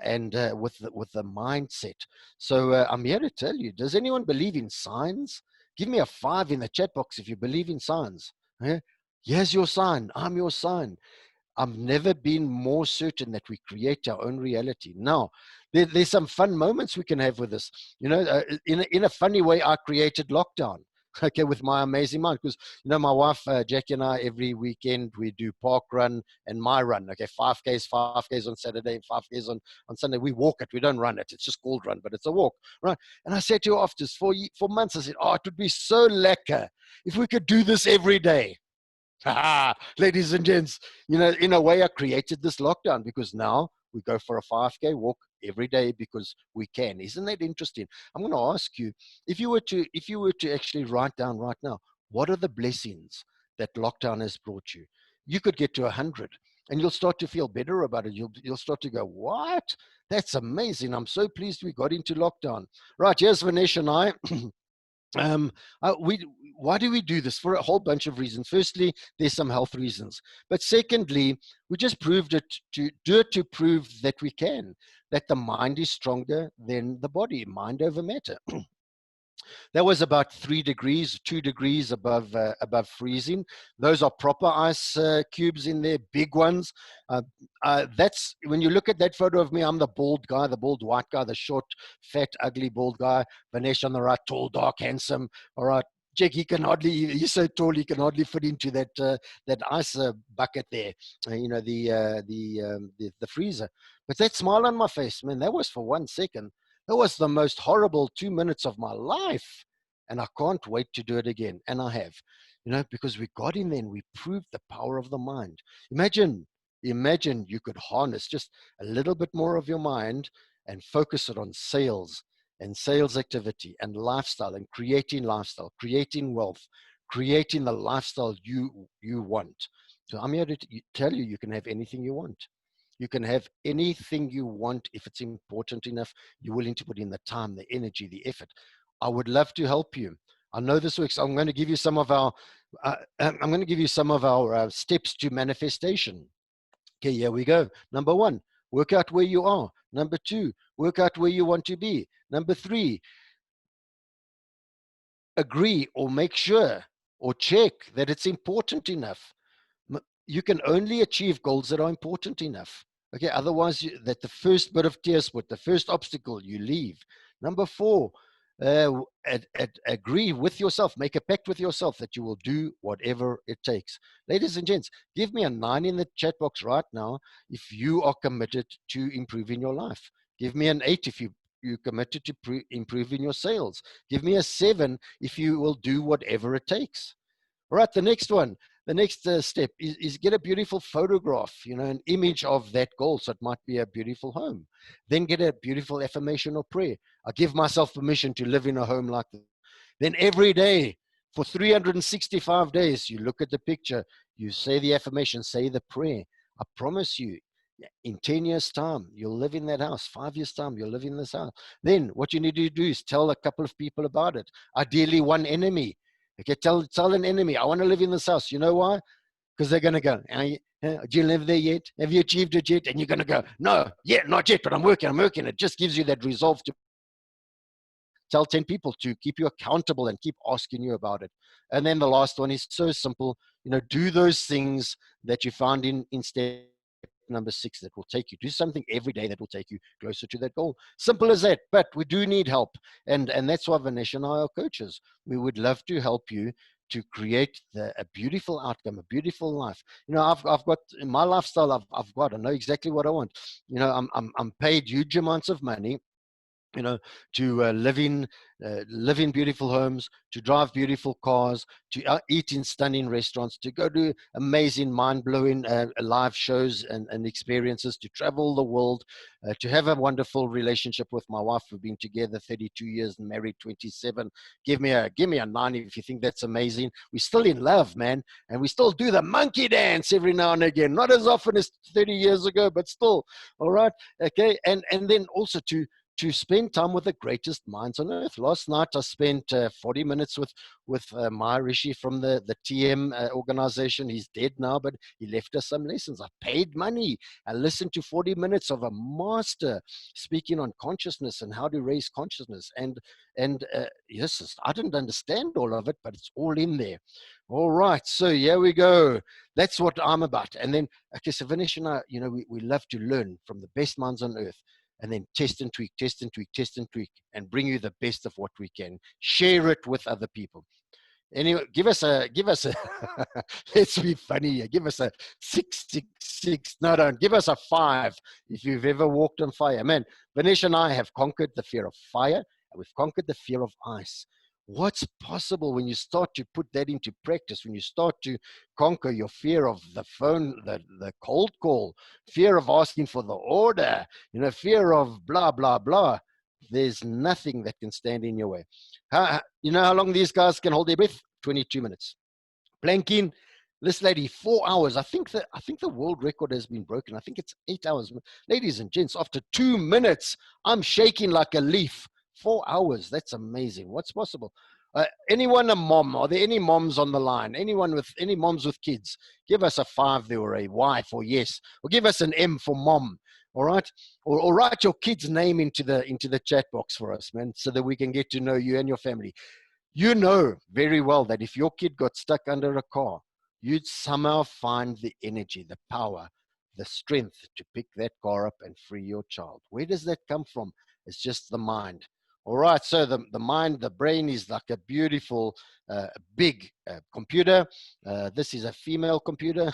and with the mindset. So I'm here to tell you, does anyone believe in signs? Give me a 5 in the chat box if you believe in signs. Here's your sign. I'm your sign. I've never been more certain that we create our own reality. Now, there's some fun moments we can have with this. In a funny way, I created lockdown. Okay, with my amazing mind, because my wife Jackie and I, every weekend we do park run and my run. Okay, 5Ks on Saturday and 5Ks on Sunday. We walk it, we don't run it. It's just called run, but it's a walk, right? And I said to her after for months, I said, oh, it would be so lekker if we could do this every day. Ladies and gents, in a way I created this lockdown, because now we go for a 5K walk every day because we can. Isn't that interesting? I'm going to ask you, if you were to actually write down right now, what are the blessings that lockdown has brought you? You could get to 100 and you'll start to feel better about it. You'll start to go, what? That's amazing. I'm so pleased we got into lockdown. Right, here's Vanesh and I. Why do we do this? For a whole bunch of reasons. Firstly, there's some health reasons, but secondly, we just proved it to prove that we can, that the mind is stronger than the body, mind over matter. That was about 3 degrees, 2 degrees above freezing. Those are proper ice cubes in there, big ones. That's when you look at that photo of me, I'm the bald guy, the bald white guy, the short, fat, ugly, bald guy. Vanesh on the right, tall, dark, handsome. All right. Jack, he's so tall, he can hardly fit into that ice bucket there, the freezer. But that smile on my face, man, that was for 1 second. That was the most horrible 2 minutes of my life. And I can't wait to do it again. And I have, because we got in there and we proved the power of the mind. Imagine you could harness just a little bit more of your mind and focus it on sales and sales activity and lifestyle and creating wealth, creating the lifestyle you want. So I'm here to tell you, you can have anything you want. You can have anything you want if it's important enough, you're willing to put in the time, the energy, the effort. I would love to help you. I know this works. I'm going to give you some of our steps to manifestation. Okay, here we go. Number 1, work out where you are. Number 2, work out where you want to be. Number 3, agree or make sure or check that it's important enough. You can only achieve goals that are important enough. Okay, otherwise, that the first bit of tearsput, the first obstacle, you leave. Number 4, agree with yourself, make a pact with yourself that you will do whatever it takes. Ladies and gents, give me a 9 in the chat box right now if you are committed to improving your life. Give me an 8 if you're committed to improving your sales. Give me a 7 if you will do whatever it takes. All right, the next one. The next step is get a beautiful photograph, an image of that goal. So it might be a beautiful home. Then get a beautiful affirmation or prayer. I give myself permission to live in a home like that. Then every day for 365 days, you look at the picture, you say the affirmation, say the prayer. I promise you, in 10 years' time, you'll live in that house. 5 years' time, you'll live in this house. Then what you need to do is tell a couple of people about it. Ideally, one enemy. Okay, tell an enemy, I want to live in this house. You know why? Because they're going to go, do you live there yet? Have you achieved it yet? And you're going to go, no, yeah, not yet, but I'm working. It just gives you that resolve to tell 10 people to keep you accountable and keep asking you about it. And then the last one is so simple, do those things that you found in step number 6 that will take you. Do something every day that will take you closer to that goal. Simple as that. But we do need help. And that's why Vinesh and I are coaches. We would love to help you to create a beautiful outcome, a beautiful life. I've got in my lifestyle, I know exactly what I want. I'm paid huge amounts of money, to live in beautiful homes, to drive beautiful cars, to eat in stunning restaurants, to go to amazing, mind-blowing live shows and experiences, to travel the world, to have a wonderful relationship with my wife. We've been together 32 years and married 27. Give me a 9 if you think that's amazing. We're still in love, man, and we still do the monkey dance every now and again. Not as often as 30 years ago, but still. All right, okay, and then also to spend time with the greatest minds on earth. Last night, I spent 40 minutes with Maharishi from the TM organization. He's dead now, but he left us some lessons. I paid money. I listened to 40 minutes of a master speaking on consciousness and how to raise consciousness. And yes, I didn't understand all of it, but it's all in there. All right, so here we go. That's what I'm about. And then, okay, so Vinesh and I, we love to learn from the best minds on earth, and then test and tweak, and bring you the best of what we can. Share it with other people. Anyway, give us a, let's be funny here. Give us a 666. No, don't. Give us a 5 if you've ever walked on fire. Man, Vinesh and I have conquered the fear of fire, and we've conquered the fear of ice. What's possible when you start to put that into practice, when you start to conquer your fear of the phone, the cold call, fear of asking for the order, fear of blah, blah, blah. There's nothing that can stand in your way. You know how long these guys can hold their breath? 22 minutes. Planking, this lady, 4 hours. I think the world record has been broken. I think it's 8 hours. Ladies and gents, after 2 minutes, I'm shaking like a leaf. 4 hours. That's amazing. What's possible? Anyone a mom? Are there any moms on the line? Anyone with any moms with kids? Give us a 5 there, or a Y for yes, or give us an M for mom. All right, or write your kid's name into the chat box for us, man, so that we can get to know you and your family. You know very well that if your kid got stuck under a car, you'd somehow find the energy, the power, the strength to pick that car up and free your child. Where does that come from? It's just the mind. All right, so the mind, the brain is like a beautiful, big computer. This is a female computer.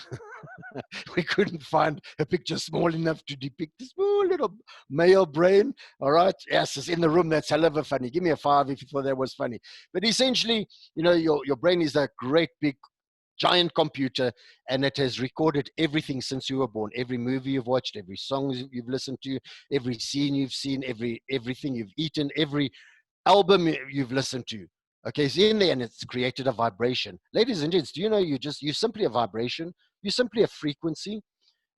We couldn't find a picture small enough to depict this small little male brain. All right, yes, it's in the room. That's hell of a funny. Give me a 5 if you thought that was funny. But essentially, your brain is a great big giant computer, and it has recorded everything since you were born. Every movie you've watched, every song you've listened to, every scene you've seen, everything you've eaten, every album you've listened to. Okay, it's in there, and it's created a vibration. Ladies and gents, do you know you're simply a vibration? You're simply a frequency,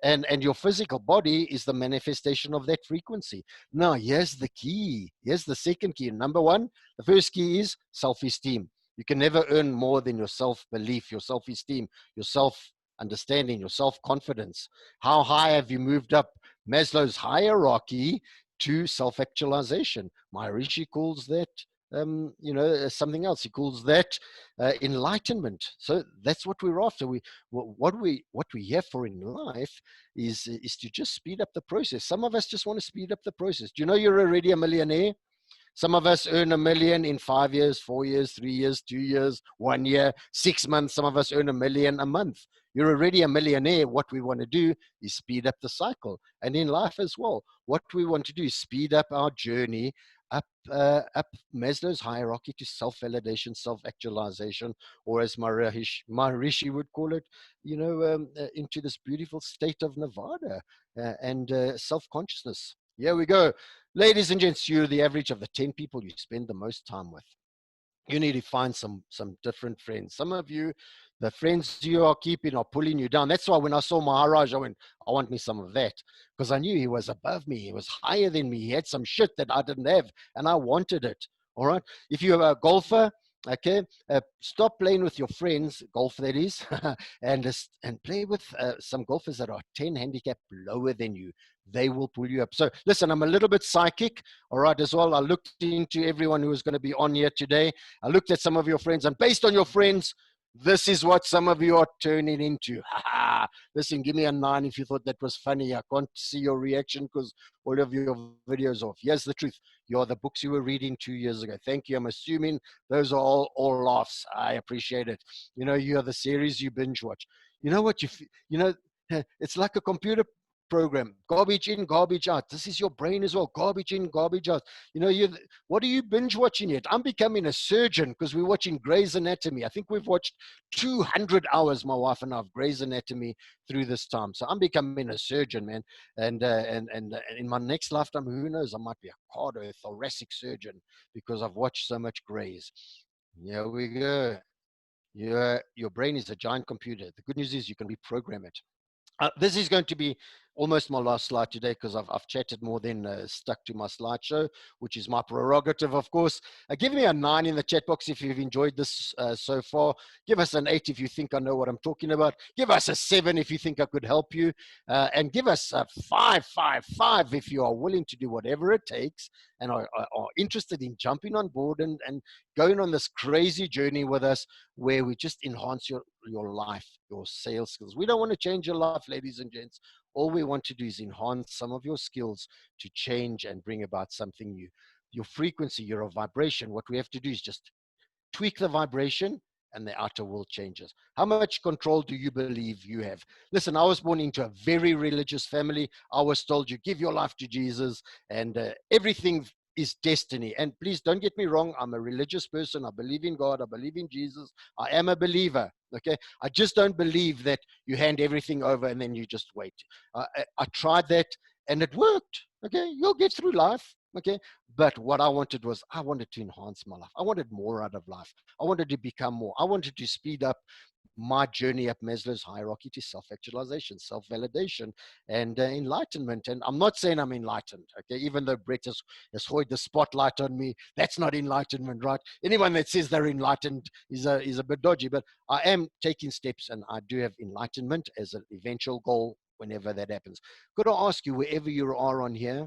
and your physical body is the manifestation of that frequency. Now, here's the key. Here's the second key. Number 1, the first key is self-esteem. You can never earn more than your self-belief, your self-esteem, your self-understanding, your self-confidence. How high have you moved up Maslow's hierarchy to self-actualization? Maharishi calls that, something else. He calls that enlightenment. So that's what we're after. What we're here for in life is to just speed up the process. Some of us just want to speed up the process. Do you know you're already a millionaire? Some of us earn $1 million in 5 years, 4 years, 3 years, 2 years, 1 year, 6 months. Some of us earn $1 million a month. You're already a millionaire. What we want to do is speed up the cycle. And in life as well, what we want to do is speed up our journey up Maslow's hierarchy to self-validation, self-actualization, or as Maharishi would call it, into this beautiful state of nirvana and self-consciousness. Here we go. Ladies and gents, you're the average of the 10 people you spend the most time with. You need to find some different friends. Some of you, the friends you are keeping are pulling you down. That's why when I saw Maharaj, I went, I want me some of that. Because I knew he was above me. He was higher than me. He had some shit that I didn't have, and I wanted it. All right? If you're a golfer, Okay, stop playing with your friends, golf that is, and play with some golfers that are 10 handicap lower than you. They will pull you up. So listen, I'm a little bit psychic, all right, as well. I looked into everyone who was going to be on here today. I looked at some of your friends, and based on your friends, this is what some of you are turning into. Listen, give me a 9 if you thought that was funny. I can't see your reaction because all of your videos off. Here's the truth. You're the books you were reading 2 years ago. Thank you. I'm assuming those are all laughs. I appreciate it. You know, you're the series you binge watch. You know what? You know, it's like a computer program. Garbage in, garbage out. This is your brain as well. Garbage in, garbage out. You know, what are you binge watching yet? I'm becoming a surgeon because we're watching Grey's Anatomy. I think we've watched 200 hours, my wife and I, of Grey's Anatomy through this time. So I'm becoming a surgeon, man. And in my next lifetime, who knows? I might be a cardiothoracic surgeon because I've watched so much Grey's. Here we go. Your brain is a giant computer. The good news is you can reprogram it. This is going to be almost my last slide today because I've chatted more than stuck to my slideshow, which is my prerogative, of course. Give me a 9 in the chat box if you've enjoyed this so far. Give us an 8 if you think I know what I'm talking about. Give us a 7 if you think I could help you. And give us a 5 if you are willing to do whatever it takes and are interested in jumping on board and going on this crazy journey with us where we just enhance your life, your sales skills. We don't want to change your life, ladies and gents. All we want to do is enhance some of your skills to change and bring about something new. Your frequency, your vibration, what we have to do is just tweak the vibration and the outer world changes. How much control do you believe you have? Listen, I was born into a very religious family. I was told you give your life to Jesus and everything is destiny. And please don't get me wrong. I'm a religious person. I believe in God. I believe in Jesus. I am a believer. Okay. I just don't believe that you hand everything over and then you just wait. I tried that and it worked. Okay. You'll get through life. Okay. But what I wanted was I wanted to enhance my life. I wanted more out of life. I wanted to become more. I wanted to speed up my journey up Maslow's hierarchy to self-actualization, self-validation, and enlightenment. And I'm not saying I'm enlightened, okay? Even though Brett has hoisted the spotlight on me, that's not enlightenment, right? Anyone that says they're enlightened is a bit dodgy, but I am taking steps and I do have enlightenment as an eventual goal whenever that happens. Could I ask you, wherever you are on here,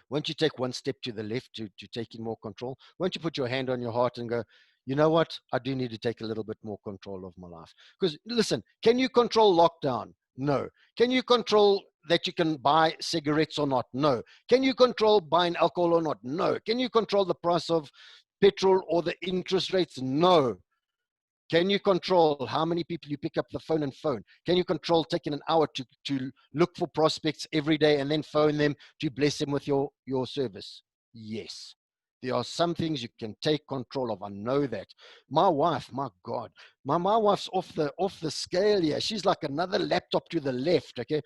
won't you take one step to the left to take in more control? Won't you put your hand on your heart and go, you know what? I do need to take a little bit more control of my life. Because listen, can you control lockdown? No. Can you control that you can buy cigarettes or not? No. Can you control buying alcohol or not? No. Can you control the price of petrol or the interest rates? No. Can you control how many people you pick up the phone and phone? Can you control taking an hour to look for prospects every day and then phone them to bless them with your service? Yes. There are some things you can take control of. I know that. My wife, my God, my wife's off the scale here. She's like another laptop to the left, okay?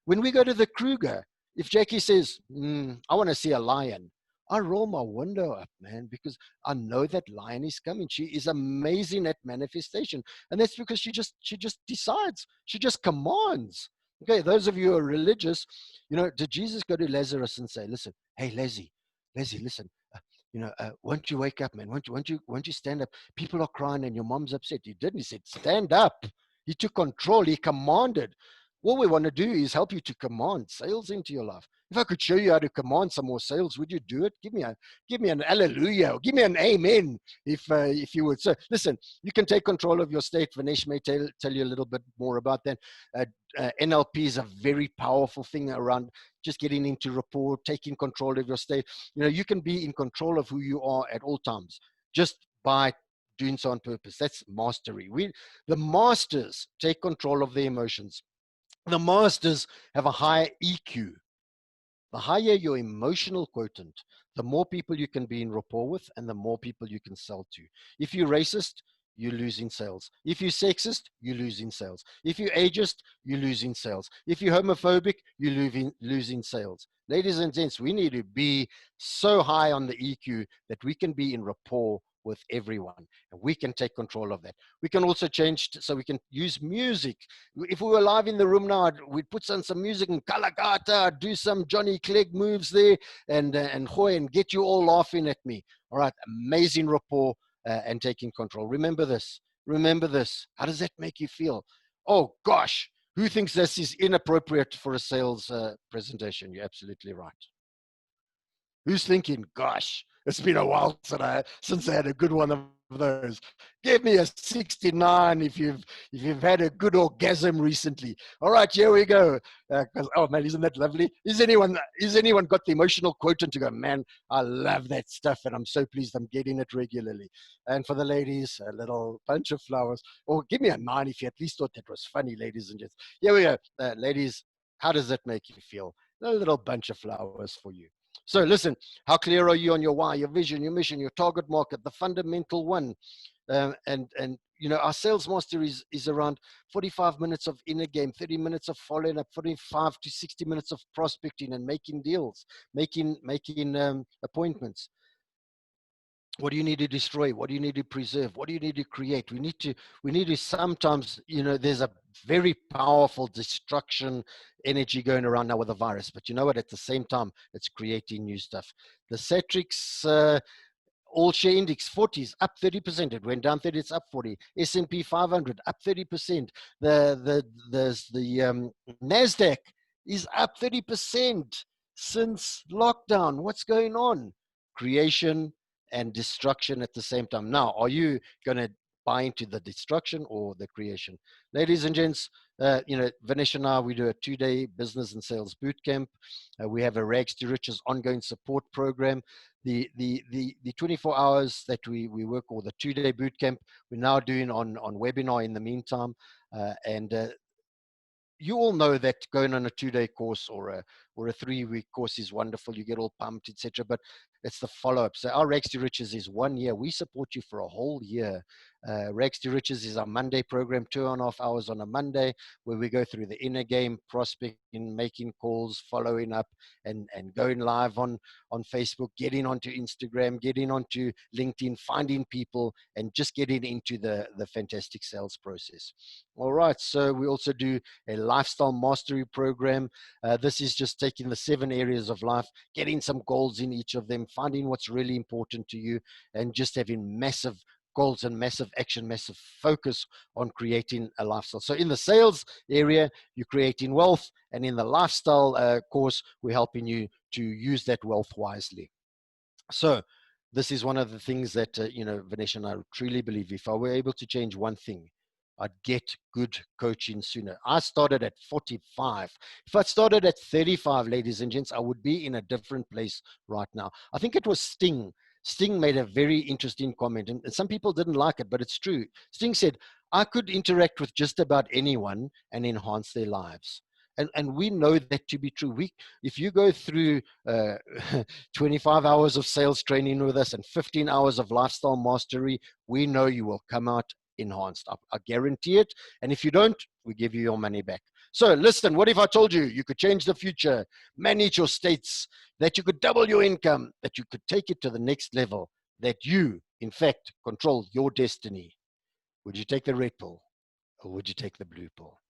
When we go to the Kruger, if Jackie says, I want to see a lion, I roll my window up, man, because I know that lion is coming. She is amazing at manifestation. And that's because she just decides. She just commands. Okay, those of you who are religious, you know, did Jesus go to Lazarus and say, listen, hey, Lazzy, listen, won't you wake up, man? Won't you stand up? People are crying and your mom's upset. He didn't. He said, stand up. He took control. He commanded. What we want to do is help you to command sales into your life. If I could show you how to command some more sales, would you do it? Give me an hallelujah, or give me an amen, if you would. So listen, you can take control of your state. Vinesh may tell you a little bit more about that. NLP is a very powerful thing around just getting into rapport, taking control of your state. You know, you can be in control of who you are at all times just by doing so on purpose. That's mastery. The masters take control of their emotions. The masters have a higher EQ. The higher your emotional quotient, the more people you can be in rapport with and the more people you can sell to. If you're racist, you lose in sales. If you're sexist, you lose in sales. If you're ageist, you lose in sales. If you're homophobic, you lose in sales. Ladies and gents, we need to be so high on the EQ that we can be in rapport with everyone, and we can take control of that. We can also change so we can use music. If we were live in the room now, we'd put on some music and Kalakata, do some Johnny Clegg moves there and get you all laughing at me. All right, amazing rapport, and taking control. Remember this. Remember this. How does that make you feel? Oh, gosh. Who thinks this is inappropriate for a sales presentation? You're absolutely right. Who's thinking, gosh, it's been a while since I had a good one of those. Give me a 69 if you've had a good orgasm recently. All right, here we go. Oh man, isn't that lovely? Is anyone got the emotional quotient to go, man, I love that stuff and I'm so pleased I'm getting it regularly. And for the ladies, a little bunch of flowers. Or give me a 9 if you at least thought that was funny, ladies and gents. Here we go. Ladies, how does that make you feel? A little bunch of flowers for you. So listen, how clear are you on your why, your vision, your mission, your target market, the fundamental one? And you know, our sales mastery is around 45 minutes of inner game, 30 minutes of following up, 45 to 60 minutes of prospecting and making deals, making appointments. What do you need to destroy? What do you need to preserve? What do you need to create? We need to sometimes, you know, there's a very powerful destruction energy going around now with the virus, but you know what, at the same time, it's creating new stuff. The Satrix all share index 40 is up 30%. It went down 30, it's up 40. S&P 500 up 30%. The NASDAQ is up 30% since lockdown. What's going on? Creation and destruction at the same time. Now, are you going to buy into the destruction or the creation? Ladies and gents, you know, Vinesh and I, we do a 2-day business and sales boot camp. We have a Rags to Riches ongoing support program. The 24 hours that we work, or the 2-day boot camp, we're now doing on webinar in the meantime. You all know that going on a 2-day course or a 3-week course is wonderful. You get all pumped, etc. But it's the follow-up. So our Rags to Riches is 1 year. We support you for a whole year. Rags to Riches is our Monday program, 2.5 hours on a Monday, where we go through the inner game, prospecting, making calls, following up, and going live on Facebook, getting onto Instagram, getting onto LinkedIn, finding people, and just getting into the fantastic sales process. All right. So we also do a lifestyle mastery program. This is just taking the 7 areas of life, getting some goals in each of them, finding what's really important to you, and just having massive goals and massive action, massive focus on creating a lifestyle. So in the sales area, you're creating wealth, and in the lifestyle course, we're helping you to use that wealth wisely. So this is one of the things that, you know, Vinesh and I truly believe, if I were able to change one thing, I'd get good coaching sooner. I started at 45. If I started at 35, ladies and gents, I would be in a different place right now. I think it was Sting. Sting made a very interesting comment, and some people didn't like it, but it's true. Sting said, I could interact with just about anyone and enhance their lives. And we know that to be true. If you go through 25 hours of sales training with us and 15 hours of lifestyle mastery, we know you will come out enhanced. I guarantee it. And if you don't, we give you your money back. So listen, what if I told you you could change the future, manage your states, that you could double your income, that you could take it to the next level, that you, in fact, control your destiny? Would you take the red pill or would you take the blue pill?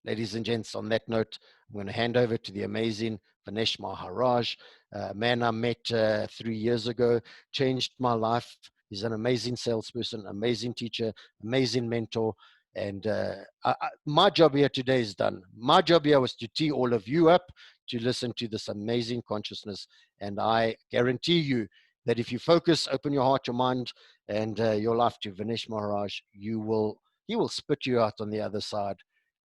Ladies and gents, on that note, I'm going to hand over to the amazing Vinesh Maharaj, a man I met 3 years ago, changed my life. He's an amazing salesperson, amazing teacher, amazing mentor. And my job here today is done. My job here was to tee all of you up to listen to this amazing consciousness. And I guarantee you that if you focus, open your heart, your mind, and your life to Vinesh Maharaj, he will spit you out on the other side,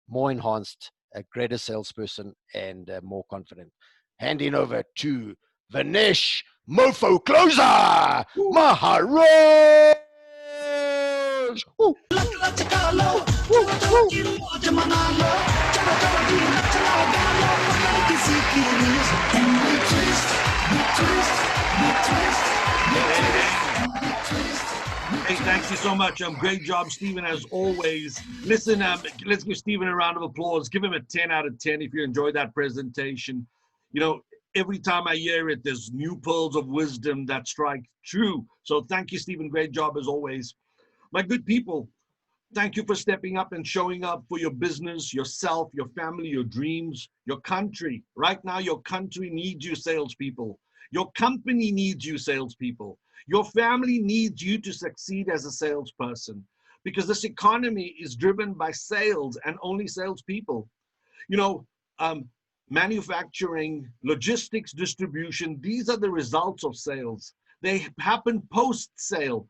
more enhanced, a greater salesperson, and more confident. Handing over to Vinesh Mofo Closer Maharaj. Hey, thank you so much. Great job, Stephen, as always. Listen, let's give Stephen a round of applause. Give him a 10 out of 10 if you enjoyed that presentation. You know, every time I hear it, there's new pearls of wisdom that strike true. So thank you, Stephen. Great job as always. My good people, thank you for stepping up and showing up for your business, yourself, your family, your dreams, your country. Right now, your country needs you, salespeople. Your company needs you, salespeople. Your family needs you to succeed as a salesperson, because this economy is driven by sales and only salespeople. You know, manufacturing, logistics, distribution, these are the results of sales. They happen post-sale.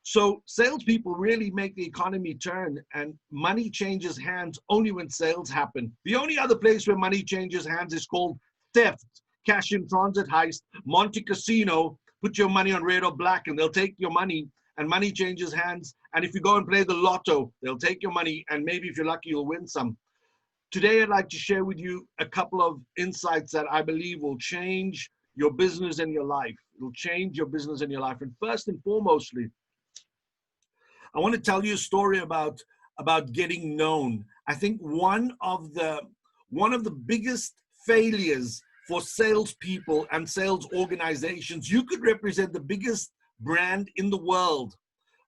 So salespeople really make the economy turn, and money changes hands only when sales happen. The only other place where money changes hands is called theft, cash in transit heist, Monte Casino. Put your money on red or black and they'll take your money, and money changes hands. And if you go and play the lotto, they'll take your money, and maybe if you're lucky, you'll win some. Today, I'd like to share with you a couple of insights that I believe will change your business and your life. It'll change your business and your life. And first and foremostly, I want to tell you a story about getting known. I think one of the biggest failures for salespeople and sales organizations, you could represent the biggest brand in the world,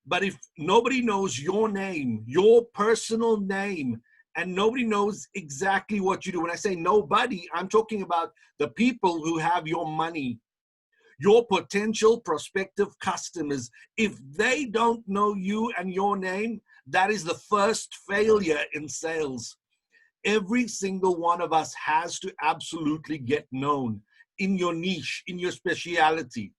but if nobody knows your name, your personal name, and nobody knows exactly what you do. When I say nobody, I'm talking about the people who have your money, your potential prospective customers. If they don't know you and your name, that is the first failure in sales. Every single one of us has to absolutely get known in your niche, in your speciality.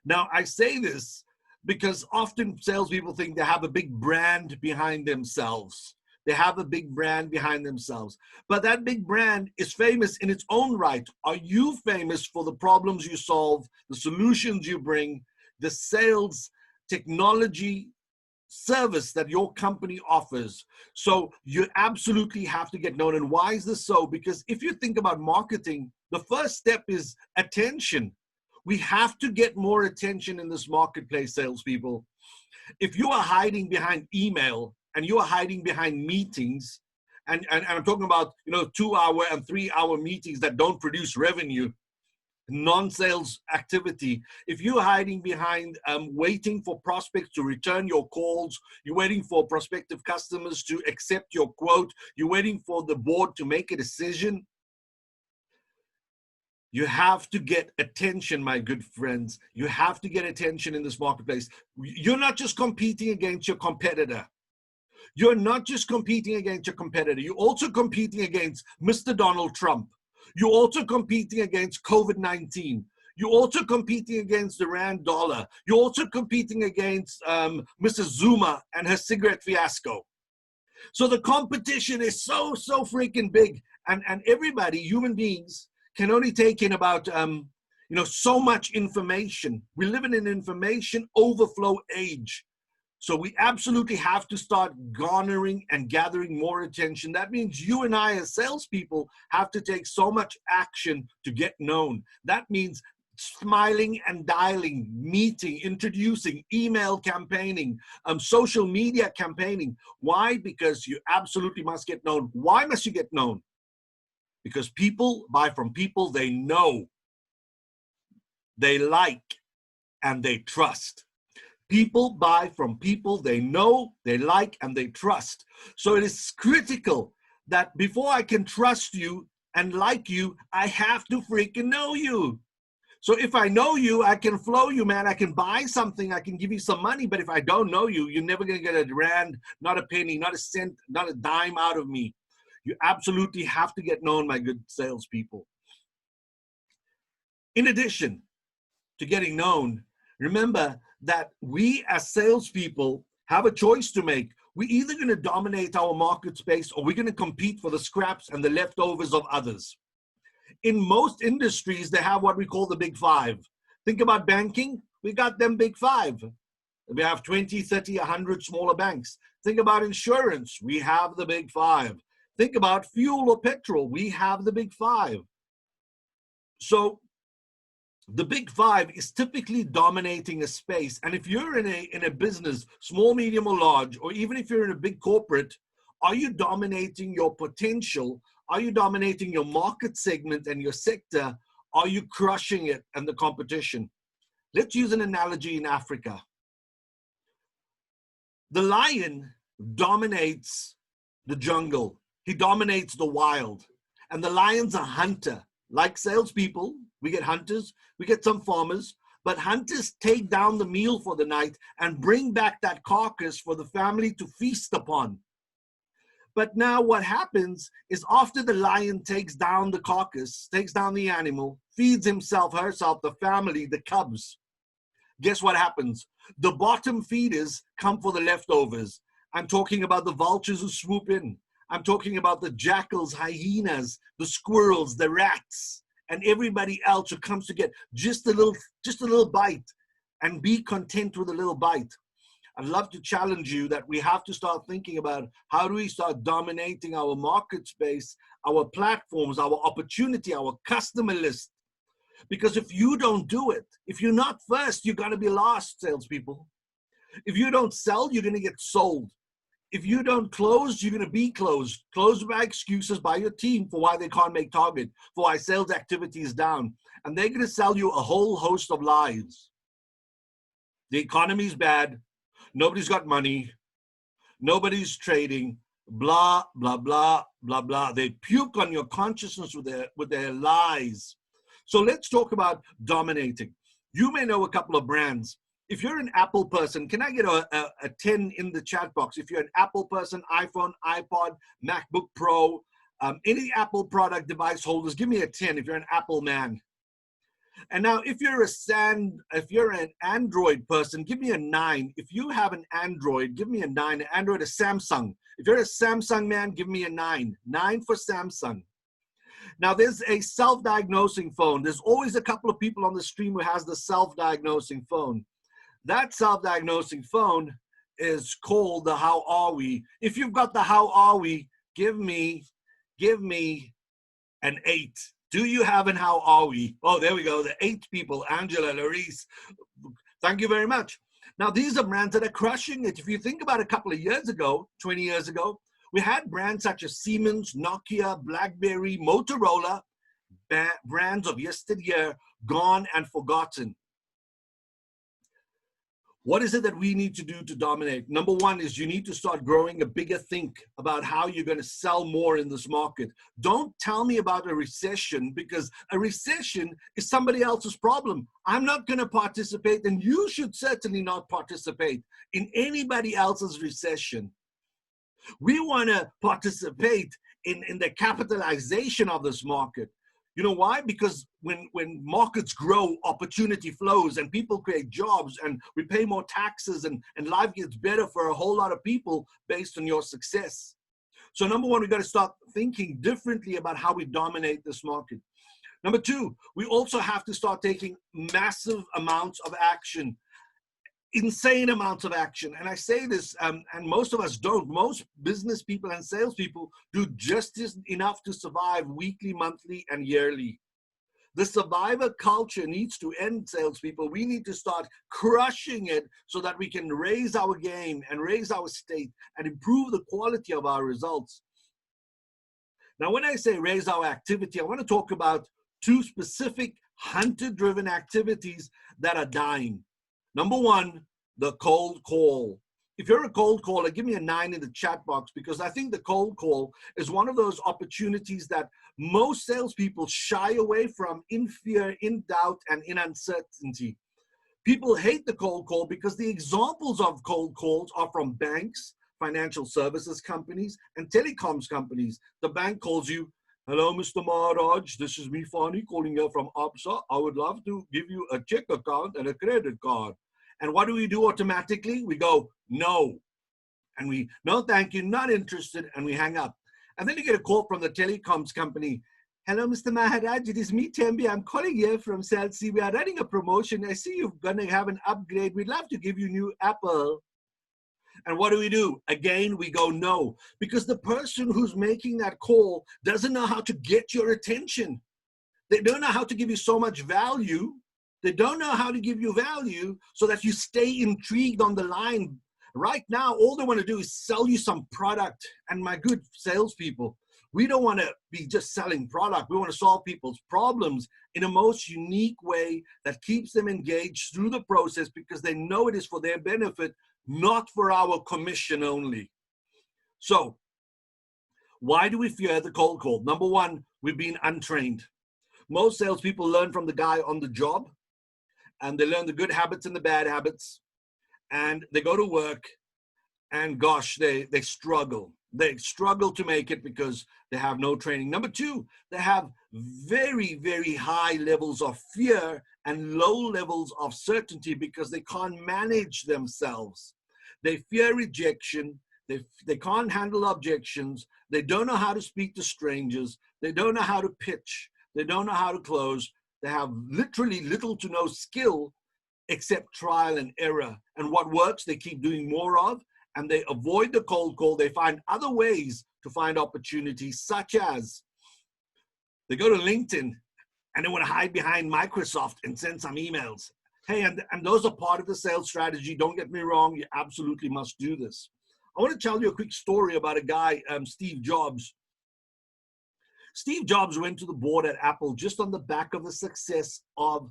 Now, I say this because often salespeople think they have a big brand behind themselves. They have a big brand behind themselves. But that big brand is famous in its own right. Are you famous for the problems you solve, the solutions you bring, the sales technology service that your company offers? So you absolutely have to get known. And why is this so? Because if you think about marketing, the first step is attention. We have to get more attention in this marketplace, salespeople. If you are hiding behind email and you are hiding behind meetings, and I'm talking about 2-hour and 3-hour meetings that don't produce revenue, non-sales activity. If you're hiding behind waiting for prospects to return your calls, you're waiting for prospective customers to accept your quote, you're waiting for the board to make a decision, you have to get attention, my good friends. You have to get attention in this marketplace. You're not just competing against your competitor. You're not just competing against your competitor. You're also competing against Mr. Donald Trump. You're also competing against COVID-19. You're also competing against the Rand dollar. You're also competing against Mrs. Zuma and her cigarette fiasco. So the competition is so freaking big. And everybody, human beings, can only take in about so much information. We live in an information overflow age. So we absolutely have to start garnering and gathering more attention. That means you and I as salespeople have to take so much action to get known. That means smiling and dialing, meeting, introducing, email campaigning, social media campaigning. Why? Because you absolutely must get known. Why must you get known? Because people buy from people they know, they like, and they trust. People buy from people they know, they like, and they trust. So it is critical that before I can trust you and like you, I have to freaking know you. So if I know you, I can flow you, man. I can buy something, I can give you some money. But if I don't know you, you're never going to get a rand, not a penny, not a cent, not a dime out of me. You absolutely have to get known, my good salespeople. In addition to getting known, remember that we as salespeople have a choice to make. We're either going to dominate our market space or we're going to compete for the scraps and the leftovers of others. In most industries, they have what we call the big five. Think about banking. We got them big five. We have 20, 30, 100 smaller banks. Think about insurance. We have the big five. Think about fuel or petrol. We have the big five. So the big five is typically dominating a space. And if you're in a business, small, medium, or large, or even if you're in a big corporate, are you dominating your potential? Are you dominating your market segment and your sector? Are you crushing it and the competition? Let's use an analogy in Africa. The lion dominates the jungle. He dominates the wild. And the lion's a hunter. Like salespeople, we get hunters, we get some farmers, but hunters take down the meal for the night and bring back that carcass for the family to feast upon. But now what happens is after the lion takes down the carcass, takes down the animal, feeds himself, herself, the family, the cubs, guess what happens? The bottom feeders come for the leftovers. I'm talking about the vultures who swoop in. I'm talking about the jackals, hyenas, the squirrels, the rats, and everybody else who comes to get just a little bite and be content with a little bite. I'd love to challenge you that we have to start thinking about how do we start dominating our market space, our platforms, our opportunity, our customer list. Because if you don't do it, if you're not first, you're going to be lost, salespeople. If you don't sell, you're going to get sold. If you don't close, you're going to be closed. Closed by excuses by your team for why they can't make target, for why sales activity is down. And they're going to sell you a whole host of lies. The economy's bad. Nobody's got money. Nobody's trading. Blah, blah, blah, blah, blah. They puke on your consciousness with their lies. So let's talk about dominating. You may know a couple of brands. If you're an Apple person, can I get a 10 in the chat box? If you're an Apple person, iPhone, iPod, MacBook Pro, any Apple product device holders, give me a 10 if you're an Apple man. And now if you're an Android person, give me a 9. If you have an Android, give me a 9. Android, a Samsung. If you're a Samsung man, give me a 9. 9 for Samsung. Now there's a self-diagnosing phone. There's always a couple of people on the stream who has the self-diagnosing phone. That self-diagnosing phone is called the How Are We. If you've got the How Are We, give me an 8. Do you have an How Are We? Oh, there we go. The 8 people, Angela, Larice. Thank you very much. Now, these are brands that are crushing it. If you think about a couple of years ago, 20 years ago, we had brands such as Siemens, Nokia, BlackBerry, Motorola, brands of yesteryear, gone and forgotten. What is it that we need to do to dominate? Number one is you need to start growing a bigger think about how you're going to sell more in this market. Don't tell me about a recession, because a recession is somebody else's problem. I'm not going to participate, and you should certainly not participate in anybody else's recession. We want to participate in the capitalization of this market. You know why? Because when markets grow, opportunity flows and people create jobs and we pay more taxes and life gets better for a whole lot of people based on your success. So number one, we've got to start thinking differently about how we dominate this market. Number two, we also have to start taking massive amounts of action. Insane amounts of action. And I say this, and most of us don't. Most business people and salespeople do just enough to survive weekly, monthly, and yearly. The survivor culture needs to end, salespeople. We need to start crushing it so that we can raise our game and raise our state and improve the quality of our results. Now, when I say raise our activity, I want to talk about 2 specific hunter-driven activities that are dying. Number one, the cold call. If you're a cold caller, give me a 9 in the chat box, because I think the cold call is one of those opportunities that most salespeople shy away from in fear, in doubt, and in uncertainty. People hate the cold call because the examples of cold calls are from banks, financial services companies, and telecoms companies. The bank calls you, "Hello, Mr. Maharaj, this is me, Fani, calling you from Absa. I would love to give you a check account and a credit card." And what do we do automatically? We go, "No." And we, "No, thank you, not interested," and we hang up. And then you get a call from the telecoms company. "Hello, Mr. Maharaj, it is me, Tembi. I'm calling here from Celsi. We are running a promotion. I see you're going to have an upgrade. We'd love to give you new Apple." And what do? Again, we go, "No," because the person who's making that call doesn't know how to get your attention. They don't know how to give you so much value. They don't know how to give you value so that you stay intrigued on the line. Right now, all they want to do is sell you some product. And my good salespeople, we don't want to be just selling product. We want to solve people's problems in a most unique way that keeps them engaged through the process, because they know it is for their benefit, not for our commission only. So why do we fear the cold call? Number one, we've been untrained. Most salespeople learn from the guy on the job, and they learn the good habits and the bad habits, and they go to work, and gosh, they struggle. They struggle to make it because they have no training. Number two, they have very, very high levels of fear and low levels of certainty because they can't manage themselves. They fear rejection. They can't handle objections. They don't know how to speak to strangers. They don't know how to pitch. They don't know how to close. They have literally little to no skill except trial and error. And what works, they keep doing more of, and they avoid the cold call. They find other ways to find opportunities, such as they go to LinkedIn and they want to hide behind Microsoft and send some emails. Hey, and those are part of the sales strategy. Don't get me wrong. You absolutely must do this. I want to tell you a quick story about a guy, Steve Jobs. Steve Jobs went to the board at Apple just on the back of the success of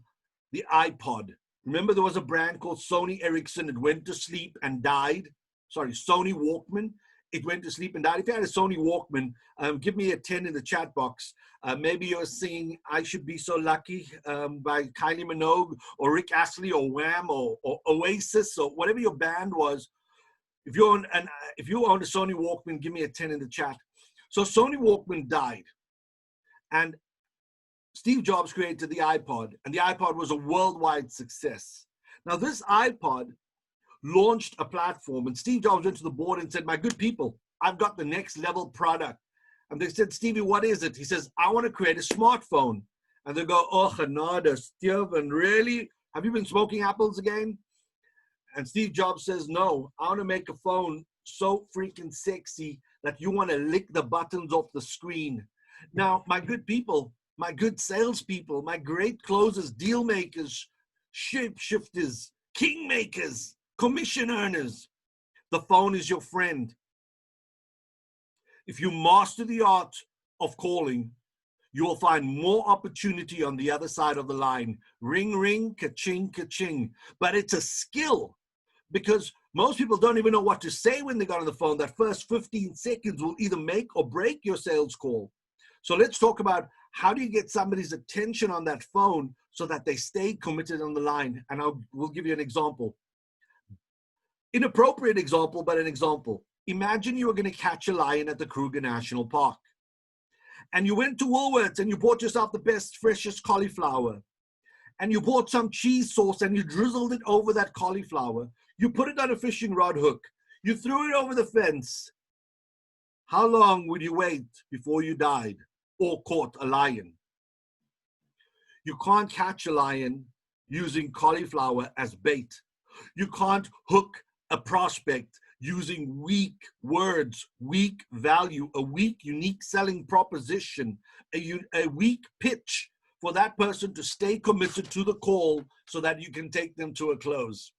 the iPod. Remember, there was a brand called Sony Ericsson. It went to sleep and died. Sorry, Sony Walkman. It went to sleep and died. If you had a Sony Walkman, give me a 10 in the chat box. Maybe you're singing I Should Be So Lucky by Kylie Minogue or Rick Astley or Wham or Oasis or whatever your band was. If you own a Sony Walkman, give me a 10 in the chat. So Sony Walkman died. And Steve Jobs created the iPod, and the iPod was a worldwide success. Now, this iPod launched a platform, and Steve Jobs went to the board and said, my good people, I've got the next level product. And they said, Stevie, what is it? He says, I want to create a smartphone. And they go, oh, genade, Steven, really? Have you been smoking apples again? And Steve Jobs says, no, I want to make a phone so freaking sexy that you want to lick the buttons off the screen. Now, my good people, my good salespeople, my great closers, deal makers, shapeshifters, kingmakers, commission earners, the phone is your friend. If you master the art of calling, you will find more opportunity on the other side of the line. Ring, ring, ka-ching, ka-ching. But it's a skill, because most people don't even know what to say when they got on the phone. That first 15 seconds will either make or break your sales call. So let's talk about how do you get somebody's attention on that phone so that they stay committed on the line. And we'll give you an example. Inappropriate example, but an example. Imagine you were going to catch a lion at the Kruger National Park. And you went to Woolworths and you bought yourself the best, freshest cauliflower. And you bought some cheese sauce and you drizzled it over that cauliflower. You put it on a fishing rod hook. You threw it over the fence. How long would you wait before you died or caught a lion? You can't catch a lion using cauliflower as bait. You can't hook a prospect using weak words, weak value, a weak, unique selling proposition, a weak pitch for that person to stay committed to the call so that you can take them to a close.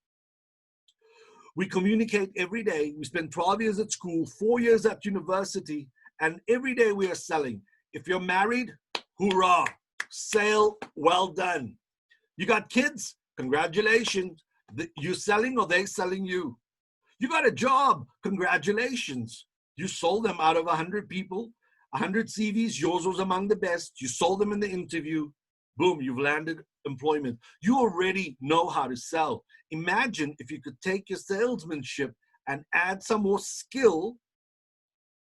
We communicate every day. We spend 12 years at school, 4 years at university, and every day we are selling. If you're married, hoorah, sale, well done. You got kids, congratulations. You selling or they selling you? You got a job, congratulations. You sold them out of 100 people, 100 CVs, yours was among the best. You sold them in the interview, boom, you've landed employment. You already know how to sell. Imagine if you could take your salesmanship and add some more skill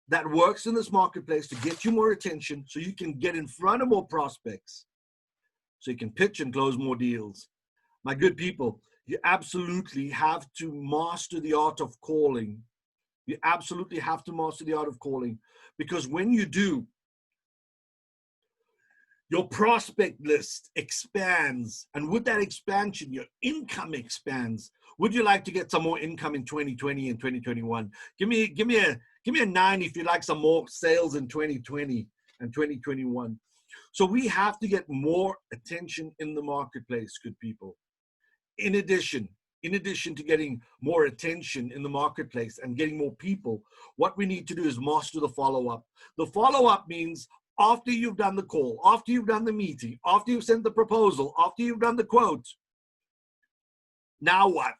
that works in this marketplace to get you more attention so you can get in front of more prospects, so you can pitch and close more deals. My good people, you absolutely have to master the art of calling. You absolutely have to master the art of calling, because when you do, your prospect list expands. And with that expansion, your income expands. Would you like to get some more income in 2020 and 2021? Give me a 9 if you'd like some more sales in 2020 and 2021. So we have to get more attention in the marketplace, good people. In addition to getting more attention in the marketplace and getting more people, what we need to do is master the follow-up. The follow-up means after you've done the call, after you've done the meeting, after you've sent the proposal, after you've done the quote, now what?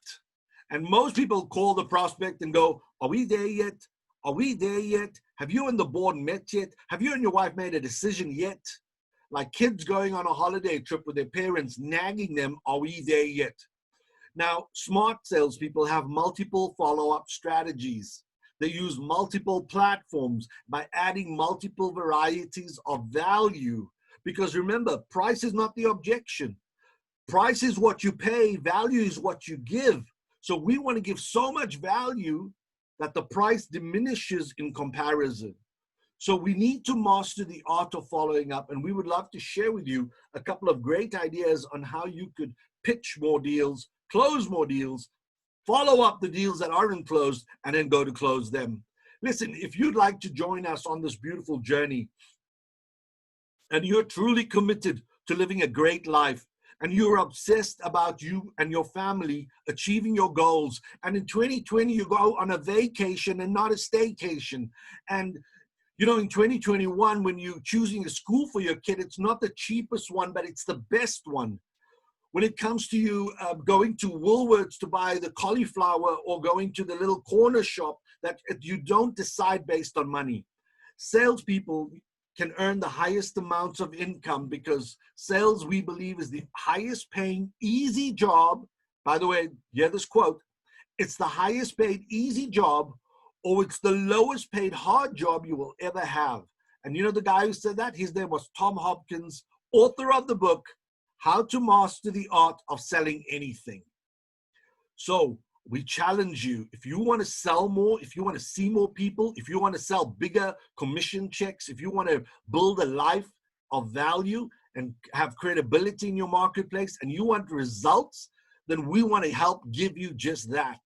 And most people call the prospect and go, are we there yet? Are we there yet? Have you and the board met yet? Have you and your wife made a decision yet? like kids going on a holiday trip with their parents, nagging them, are we there yet? Now, smart salespeople have multiple follow-up strategies. They use multiple platforms by adding multiple varieties of value. Because remember, price is not the objection. Price is what you pay, value is what you give. So we want to give so much value that the price diminishes in comparison. So we need to master the art of following up, and we would love to share with you a couple of great ideas on how you could pitch more deals, close more deals, follow up the deals that aren't closed, and then go to close them. Listen, if you'd like to join us on this beautiful journey, and you're truly committed to living a great life, and you're obsessed about you and your family achieving your goals, and in 2020 you go on a vacation and not a staycation, and you know, in 2021, when you're choosing a school for your kid, it's not the cheapest one, but it's the best one. When it comes to you going to Woolworths to buy the cauliflower or going to the little corner shop, that you don't decide based on money. Salespeople can earn the highest amounts of income because sales, we believe, is the highest paying easy job. By the way, hear this quote, it's the highest paid easy job, or it's the lowest paid hard job you will ever have. And you know the guy who said that? His name was Tom Hopkins, author of the book, How to Master the Art of Selling Anything. So we challenge you, if you want to sell more, if you want to see more people, if you want to sell bigger commission checks, if you want to build a life of value and have credibility in your marketplace, and you want results, then we want to help give you just that.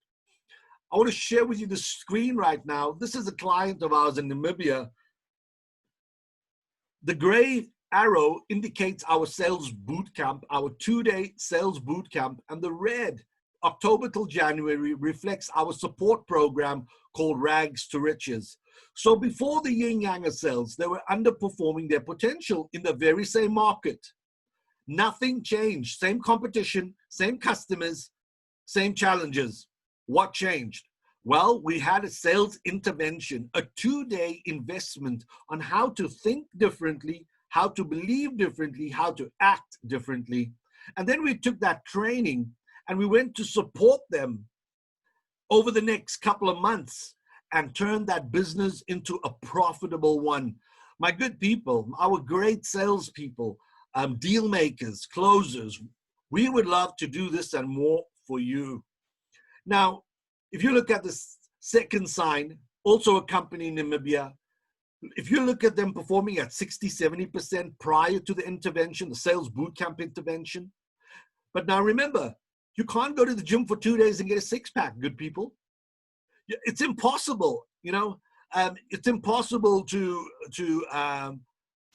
I want to share with you the screen right now. This is a client of ours in Namibia. The gray arrow indicates our sales boot camp, our 2-day sales boot camp, and the red, October till January, reflects our support program called Rags to Riches. So before the yin yang of sales, they were underperforming their potential in the very same market. Nothing changed. Same competition, same customers, same challenges. What changed? Well, we had a sales intervention, a 2-day investment on how to think differently, how to believe differently, how to act differently. And then we took that training and we went to support them over the next couple of months and turned that business into a profitable one. My good people, our great salespeople, deal makers, closers, we would love to do this and more for you. Now, if you look at the second sign, also a company in Namibia, if you look at them performing at 60, 70% prior to the intervention, the sales bootcamp intervention. But now remember, you can't go to the gym for 2 days and get a six-pack, good people. It's impossible, you know. It's impossible to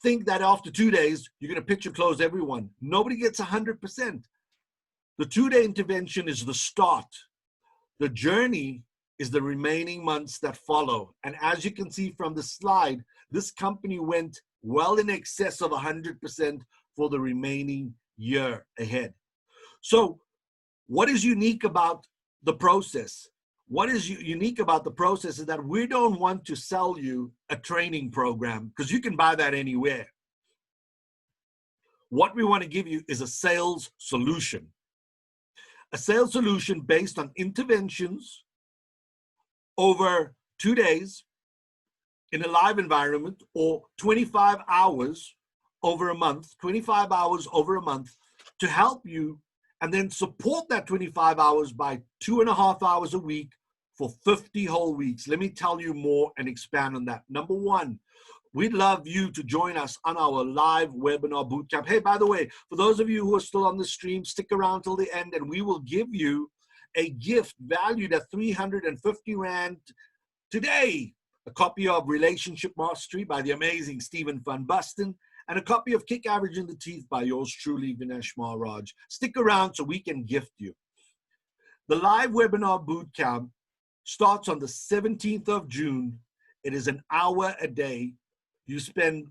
think that after 2 days, you're going to pitch and close everyone. Nobody gets 100%. The 2-day intervention is the start. The journey is the remaining months that follow. And as you can see from the slide, this company went well in excess of 100% for the remaining year ahead. So what is unique about the process? What is unique about the process is that we don't want to sell you a training program because you can buy that anywhere. What we want to give you is a sales solution. A sales solution based on interventions over 2 days in a live environment, or 25 hours over a month, 25 hours over a month to help you, and then support that 25 hours by 2.5 hours a week for 50 whole weeks. Let me tell you more and expand on that. Number one, we'd love you to join us on our live webinar bootcamp. Hey, by the way, for those of you who are still on the stream, stick around till the end and we will give you a gift valued at 350 Rand today. A copy of Relationship Mastery by the amazing Stephen Van Busten, and a copy of Kick Average in the Teeth by yours truly, Vinesh Maharaj. Stick around so we can gift you. The live webinar bootcamp starts on the 17th of June. It is an hour a day. You spend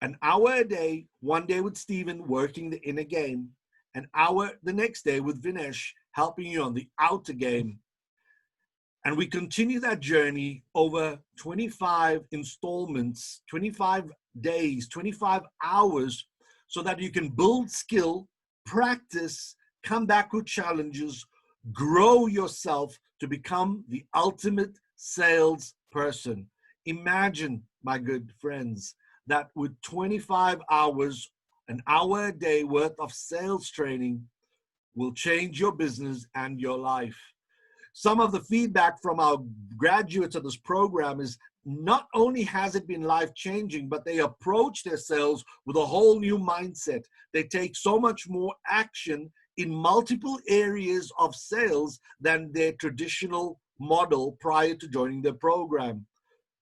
an hour a day, 1 day with Stephen working the inner game, an hour the next day with Vinesh helping you on the outer game. And we continue that journey over 25 installments, 25 days, 25 hours so that you can build skill, practice, come back with challenges, grow yourself to become the ultimate salesperson. Imagine, my good friends, that with 25 hours, an hour a day worth of sales training will change your business and your life. Some of the feedback from our graduates of this program is not only has it been life-changing, but they approach their sales with a whole new mindset. They take so much more action in multiple areas of sales than their traditional model prior to joining the program.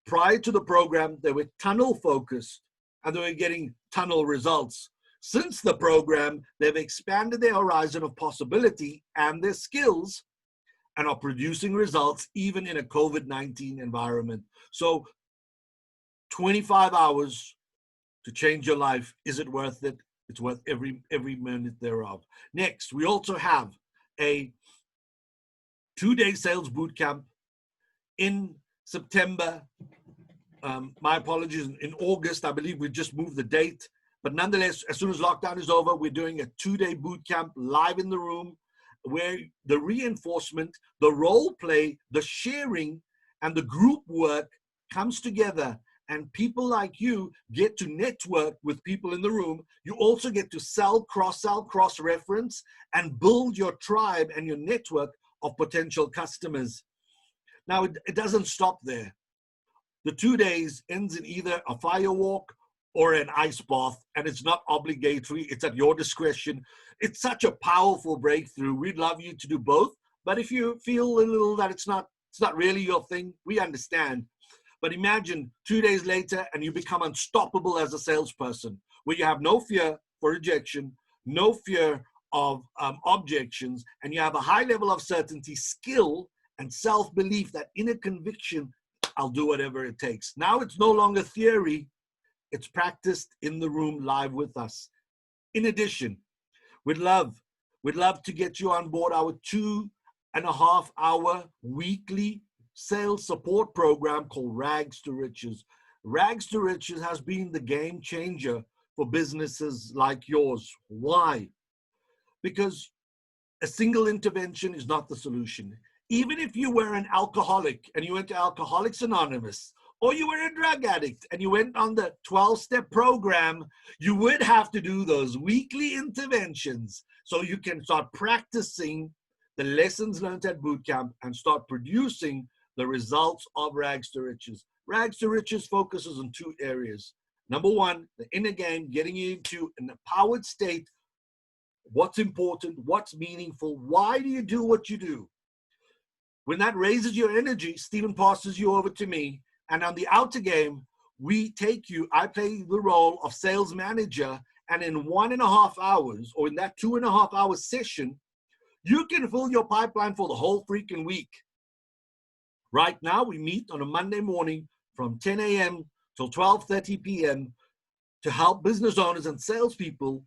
Prior to the program, they were tunnel focused and they were getting tunnel results. Since the program, they've expanded their horizon of possibility and their skills and are producing results even in a COVID-19 environment. So 25 hours to change your life, is it worth it? It's worth every minute thereof. Next, we also have a 2-day sales boot camp in September. My apologies, in August, I believe we just moved the date. But nonetheless, as soon as lockdown is over, we're doing a 2-day boot camp live in the room where the reinforcement, the role play, the sharing, and the group work comes together. And people like you get to network with people in the room. You also get to sell, cross-reference, and build your tribe and your network of potential customers. Now, it doesn't stop there. The 2 days ends in either a fire walk or an ice bath, and it's not obligatory. It's at your discretion. It's such a powerful breakthrough. We'd love you to do both. But if you feel a little that it's not really your thing, we understand. But imagine 2 days later and you become unstoppable as a salesperson, where you have no fear for rejection, no fear of objections, and you have a high level of certainty, skill, and self-belief, that inner conviction, I'll do whatever it takes. Now it's no longer theory, it's practiced in the room live with us. In addition, we'd love to get you on board our 2.5-hour weekly sales support program called Rags to Riches. Rags to Riches has been the game changer for businesses like yours. Why? Because a single intervention is not the solution. Even if you were an alcoholic and you went to Alcoholics Anonymous, or you were a drug addict and you went on the 12-step program, you would have to do those weekly interventions so you can start practicing the lessons learned at bootcamp and start producing the results of Rags to Riches. Rags to Riches focuses on 2 areas. Number 1, the inner game, getting you into an empowered state. What's important? What's meaningful? Why do you do what you do? When that raises your energy, Stephen passes you over to me. And on the outer game, I play the role of sales manager. And in 1.5 hours, or in that 2.5-hour session, you can fill your pipeline for the whole freaking week. Right now, we meet on a Monday morning from 10 a.m. till 12:30 p.m. to help business owners and salespeople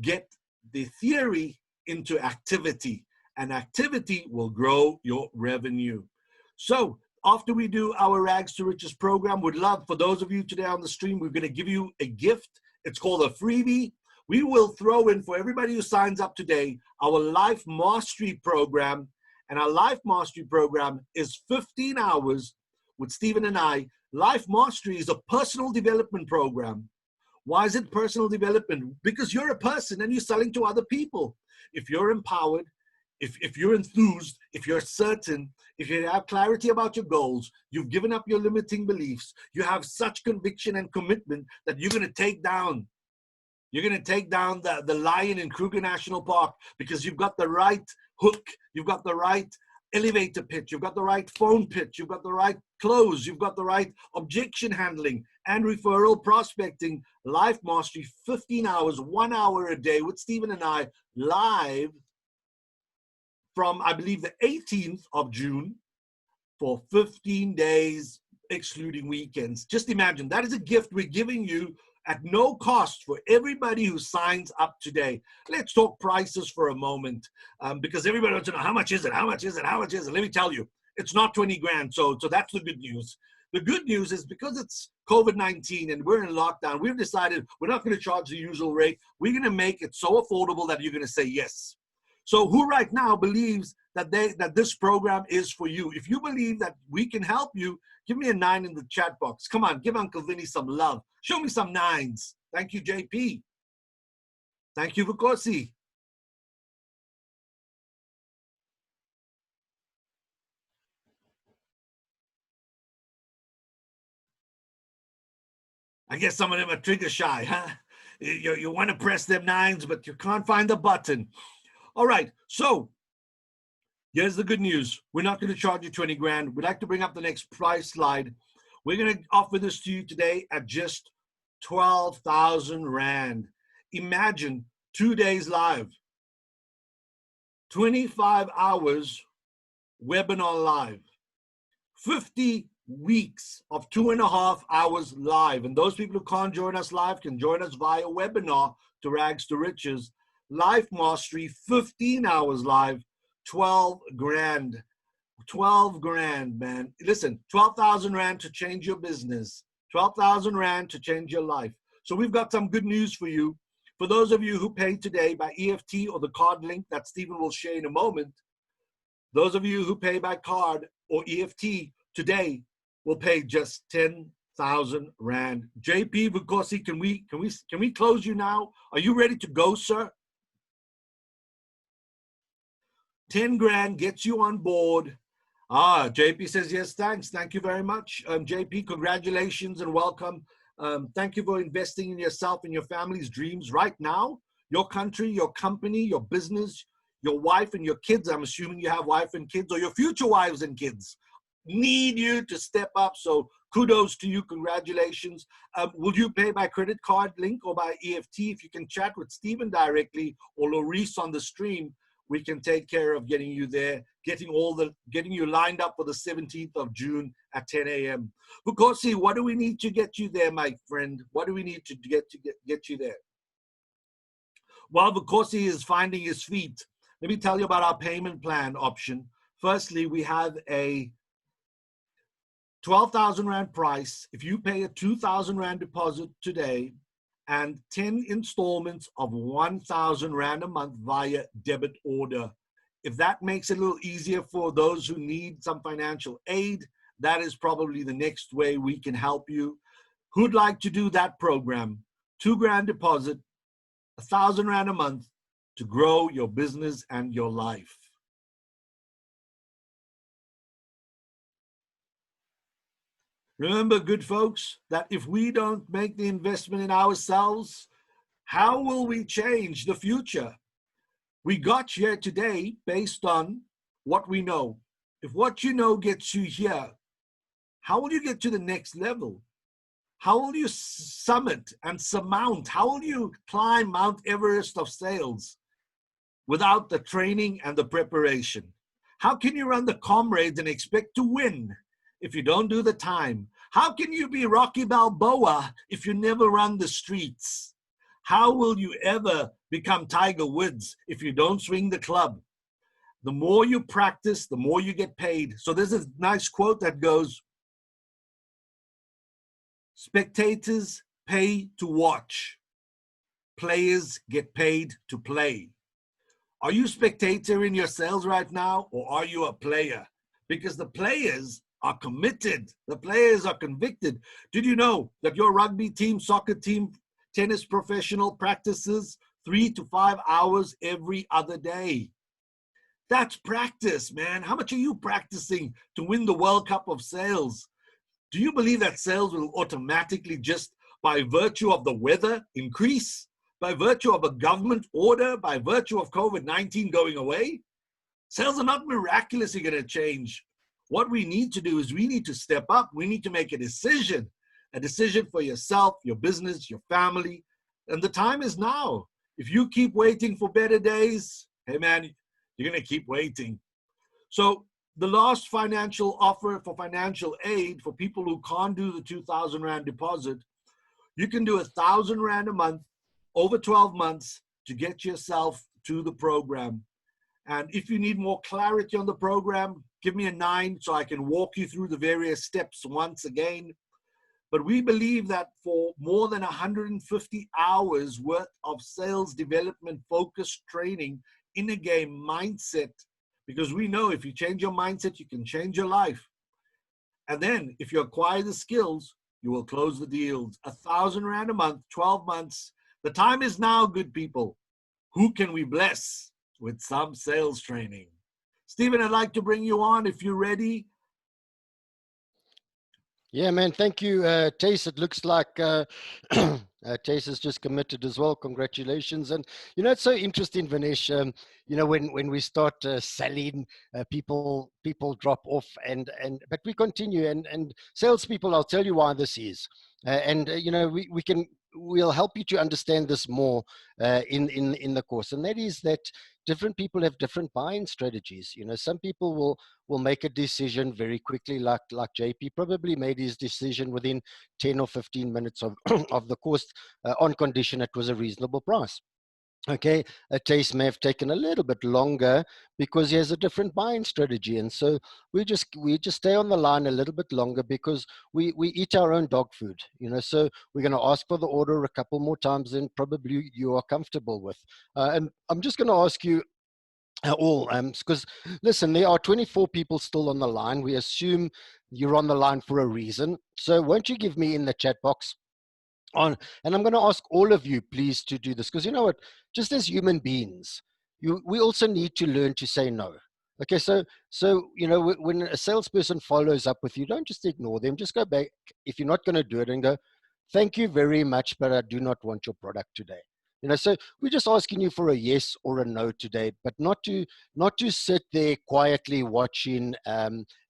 get the theory into activity. And activity will grow your revenue. So after we do our Rags to Riches program, we'd love, for those of you today on the stream, we're going to give you a gift. It's called a freebie. We will throw in, for everybody who signs up today, our Life Mastery program. And our Life Mastery program is 15 hours with Stephen and I. Life Mastery is a personal development program. Why is it personal development? Because you're a person and you're selling to other people. If you're empowered, if you're enthused, if you're certain, if you have clarity about your goals, you've given up your limiting beliefs, you have such conviction and commitment that you're going to take down the lion in Kruger National Park, because you've got the right hook, you've got the right elevator pitch, you've got the right phone pitch, you've got the right close, you've got the right objection handling and referral prospecting. Life Mastery, 15 hours, 1 hour a day with Stephen and I, live from, I believe, the 18th of June for 15 days, excluding weekends. Just imagine, that is a gift we're giving you at no cost for everybody who signs up today. Let's talk prices for a moment, because everybody wants to know, how much is it? How much is it? How much is it? Let me tell you, it's not 20 grand. So that's the good news. The good news is because it's COVID-19 and we're in lockdown, we've decided we're not going to charge the usual rate. We're going to make it so affordable that you're going to say yes. So who right now believes that this program is for you? If you believe that we can help you, give me a 9 in the chat box. Come on, give Uncle Vinny some love. Show me some 9s. Thank you, JP. Thank you, Vukosi. I guess some of them are trigger shy, huh? You want to press them 9s, but you can't find the button. All right, so here's the good news. We're not going to charge you 20 grand. We'd like to bring up the next price slide. We're going to offer this to you today at just 12,000 Rand. Imagine 2 days live, 25 hours webinar live, 50 weeks of 2.5 hours live. And those people who can't join us live can join us via webinar to Rags to Riches. Life Mastery, 15 hours live, 12 grand. 12 grand, man. Listen, 12,000 Rand to change your business. 12,000 Rand to change your life. So we've got some good news for you. For those of you who paid today by EFT or the card link that Stephen will share in a moment, those of you who pay by card or EFT today will pay just 10,000 Rand. JP Vukosi, can we close you now? Are you ready to go, sir? 10 grand gets you on board. JP says, yes, thanks. Thank you very much. JP, congratulations and welcome. Thank you for investing in yourself and your family's dreams right now. Your country, your company, your business, your wife and your kids. I'm assuming you have wife and kids, or your future wives and kids need you to step up. So kudos to you. Congratulations. Will you pay by credit card link or by EFT? If you can chat with Stephen directly or Laurice on the stream, we can take care of getting you there, getting you lined up for the 17th of June at 10 a.m. Vukosi, what do we need to get you there, my friend? What do we need to get you there? While Vukosi is finding his feet, let me tell you about our payment plan option. Firstly, we have a 12,000 Rand price. If you pay a 2,000 Rand deposit today and 10 installments of 1,000 Rand a month via debit order. If that makes it a little easier for those who need some financial aid, that is probably the next way we can help you. Who'd like to do that program? 2 grand deposit, 1,000 Rand a month to grow your business and your life. Remember, good folks, that if we don't make the investment in ourselves, how will we change the future? We got here today based on what we know. If what you know gets you here, how will you get to the next level? How will you summit and surmount? How will you climb Mount Everest of sales without the training and the preparation? How can you run the comrades and expect to win if you don't do the time? How can you be Rocky Balboa if you never run the streets? How will you ever become Tiger Woods if you don't swing the club? The more you practice, the more you get paid. So there's a nice quote that goes, spectators pay to watch. Players get paid to play. Are you a spectator in your sales right now, or are you a player? Because the players are committed. The players are convicted. Did you know that your rugby team, soccer team, tennis professional practices 3 to 5 hours every other day? That's practice, man. How much are you practicing to win the World Cup of sales? Do you believe that sales will automatically, just by virtue of the weather, increase? By virtue of a government order? By virtue of COVID-19 going away? Sales are not miraculously going to change. What we need to do is we need to step up. We need to make a decision for yourself, your business, your family. And the time is now. If you keep waiting for better days, hey man, you're going to keep waiting. So the last financial offer for financial aid for people who can't do the 2,000 Rand deposit, you can do 1,000 Rand a month over 12 months to get yourself to the program. And if you need more clarity on the program, give me a 9 so I can walk you through the various steps once again. But we believe that for more than 150 hours worth of sales development focused training in a game mindset, because we know if you change your mindset, you can change your life. And then if you acquire the skills, you will close the deals. 1,000 Rand a month, 12 months. The time is now, good people. Who can we bless with some sales training? Stephen, I'd like to bring you on if you're ready. Yeah, man. Thank you, Tace. It looks like Tace has just committed as well. Congratulations. And, you know, it's so interesting, Vinesh. You know, when we start selling, people drop off but we continue. And salespeople, I'll tell you why this is. You know, we'll help you to understand this more in the course. And that is that different people have different buying strategies. You know, some people will make a decision very quickly, like JP probably made his decision within 10 or 15 minutes of, of the course, on condition it was a reasonable price. Okay, a Tace may have taken a little bit longer because he has a different buying strategy, and so we just stay on the line a little bit longer because we eat our own dog food, you know. So we're going to ask for the order a couple more times than probably you are comfortable with. And I'm just going to ask you all, because listen, there are 24 people still on the line. We assume you're on the line for a reason. So won't you give me in the chat box on, and I'm going to ask all of you please to do this, because you know what, just as human beings, we also need to learn to say no. Okay, so you know, when a salesperson follows up with you, don't just ignore them. Just go back if you're not going to do it and go, thank you very much, but I do not want your product today. You know, so we're just asking you for a yes or a no today, but not to sit there quietly watching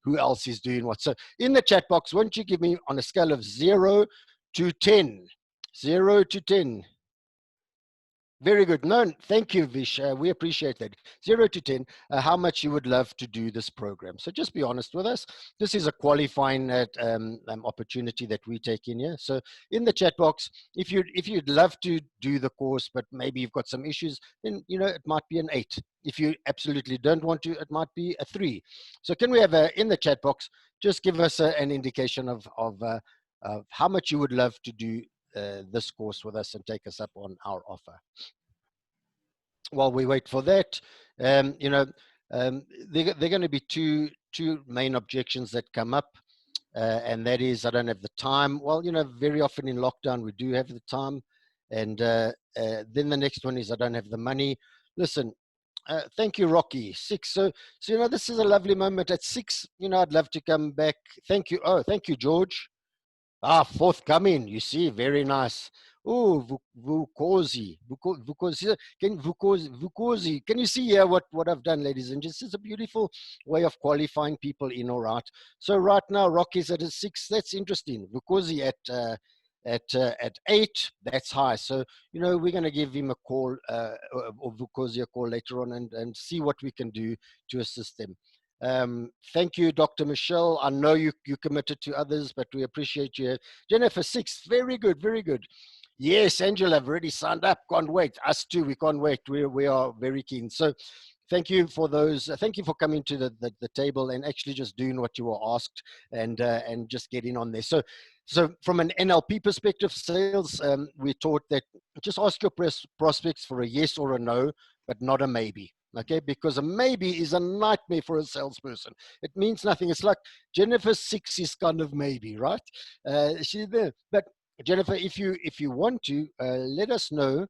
who else is doing what. So in the chat box, won't you give me on a scale of 0 to 10? 0 to 10. Very good. No, thank you, Vish. We appreciate that. 0 to 10, how much you would love to do this program. So just be honest with us. This is a qualifying opportunity that we take in here. So in the chat box, if you'd love to do the course, but maybe you've got some issues, then, you know, it might be an 8. If you absolutely don't want to, it might be a 3. So can we have in the chat box, just give us an indication of how much you would love to do this course with us and take us up on our offer. While we wait for that, you know, there are going to be two main objections that come up, and that is, I don't have the time. Well, you know, very often in lockdown we do have the time, and then the next one is, I don't have the money. Listen, thank you, Rocky. 6. So you know, this is a lovely moment at 6. You know, I'd love to come back. Thank you. Oh, thank you, George. Forthcoming, you see, very nice. Oh, Vukosi. Can you see here what I've done, ladies and gents? It's a beautiful way of qualifying people in, all right. So right now, Rocky's at a 6. That's interesting. Vukosi at 8. That's high. So, you know, we're going to give him a call, or Vukosi a call later on, and see what we can do to assist them. Thank you, Dr. Michelle. I know you committed to others, but we appreciate you. Jennifer, 6. Very good, very good. Yes, Angela, I've already signed up. Can't wait. Us too, we can't wait. We are very keen. So thank you for those. Thank you for coming to the table and actually just doing what you were asked and just getting on there. So from an NLP perspective, sales, we taught that just ask your prospects for a yes or a no, but not a maybe. Okay, because a maybe is a nightmare for a salesperson. It means nothing. It's like Jennifer's 6 is kind of maybe, right? She's there. But Jennifer, if you want to, let us know.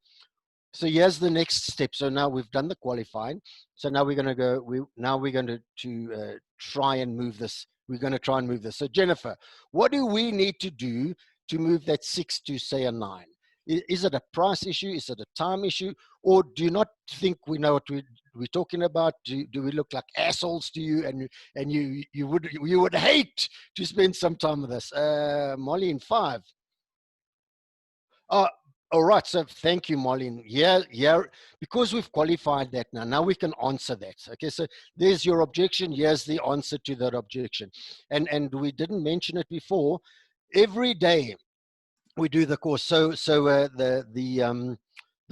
So here's the next step. So now we've done the qualifying. So now we're going to go. We're going to try and move this. We're going to try and move this. So Jennifer, what do we need to do to move that 6 to say a 9? Is it a price issue? Is it a time issue? Or do you not think we know what we're talking about? Do we look like assholes to you? And you would hate to spend some time with us? Molly in 5. All right. So thank you, Molly. Yeah. Because we've qualified that now. Now we can answer that. Okay. So there's your objection. Here's the answer to that objection. And we didn't mention it before. Every day we do the course. So the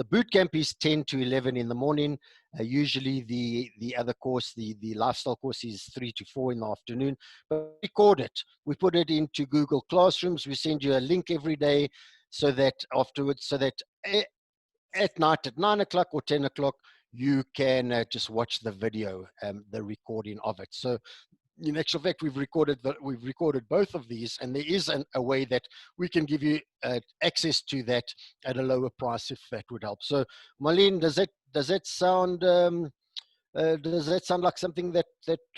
boot camp is 10 to 11 in the morning. Usually the other course, the lifestyle course, is 3 to 4 in the afternoon. But we record it. We put it into Google Classrooms. We send you a link every day so that afterwards, so that at night at 9 o'clock or 10 o'clock, you can just watch the video, the recording of it. So in actual fact, we've recorded both of these, and there is a way that we can give you access to that at a lower price if that would help. So, Marlene, does that sound like something that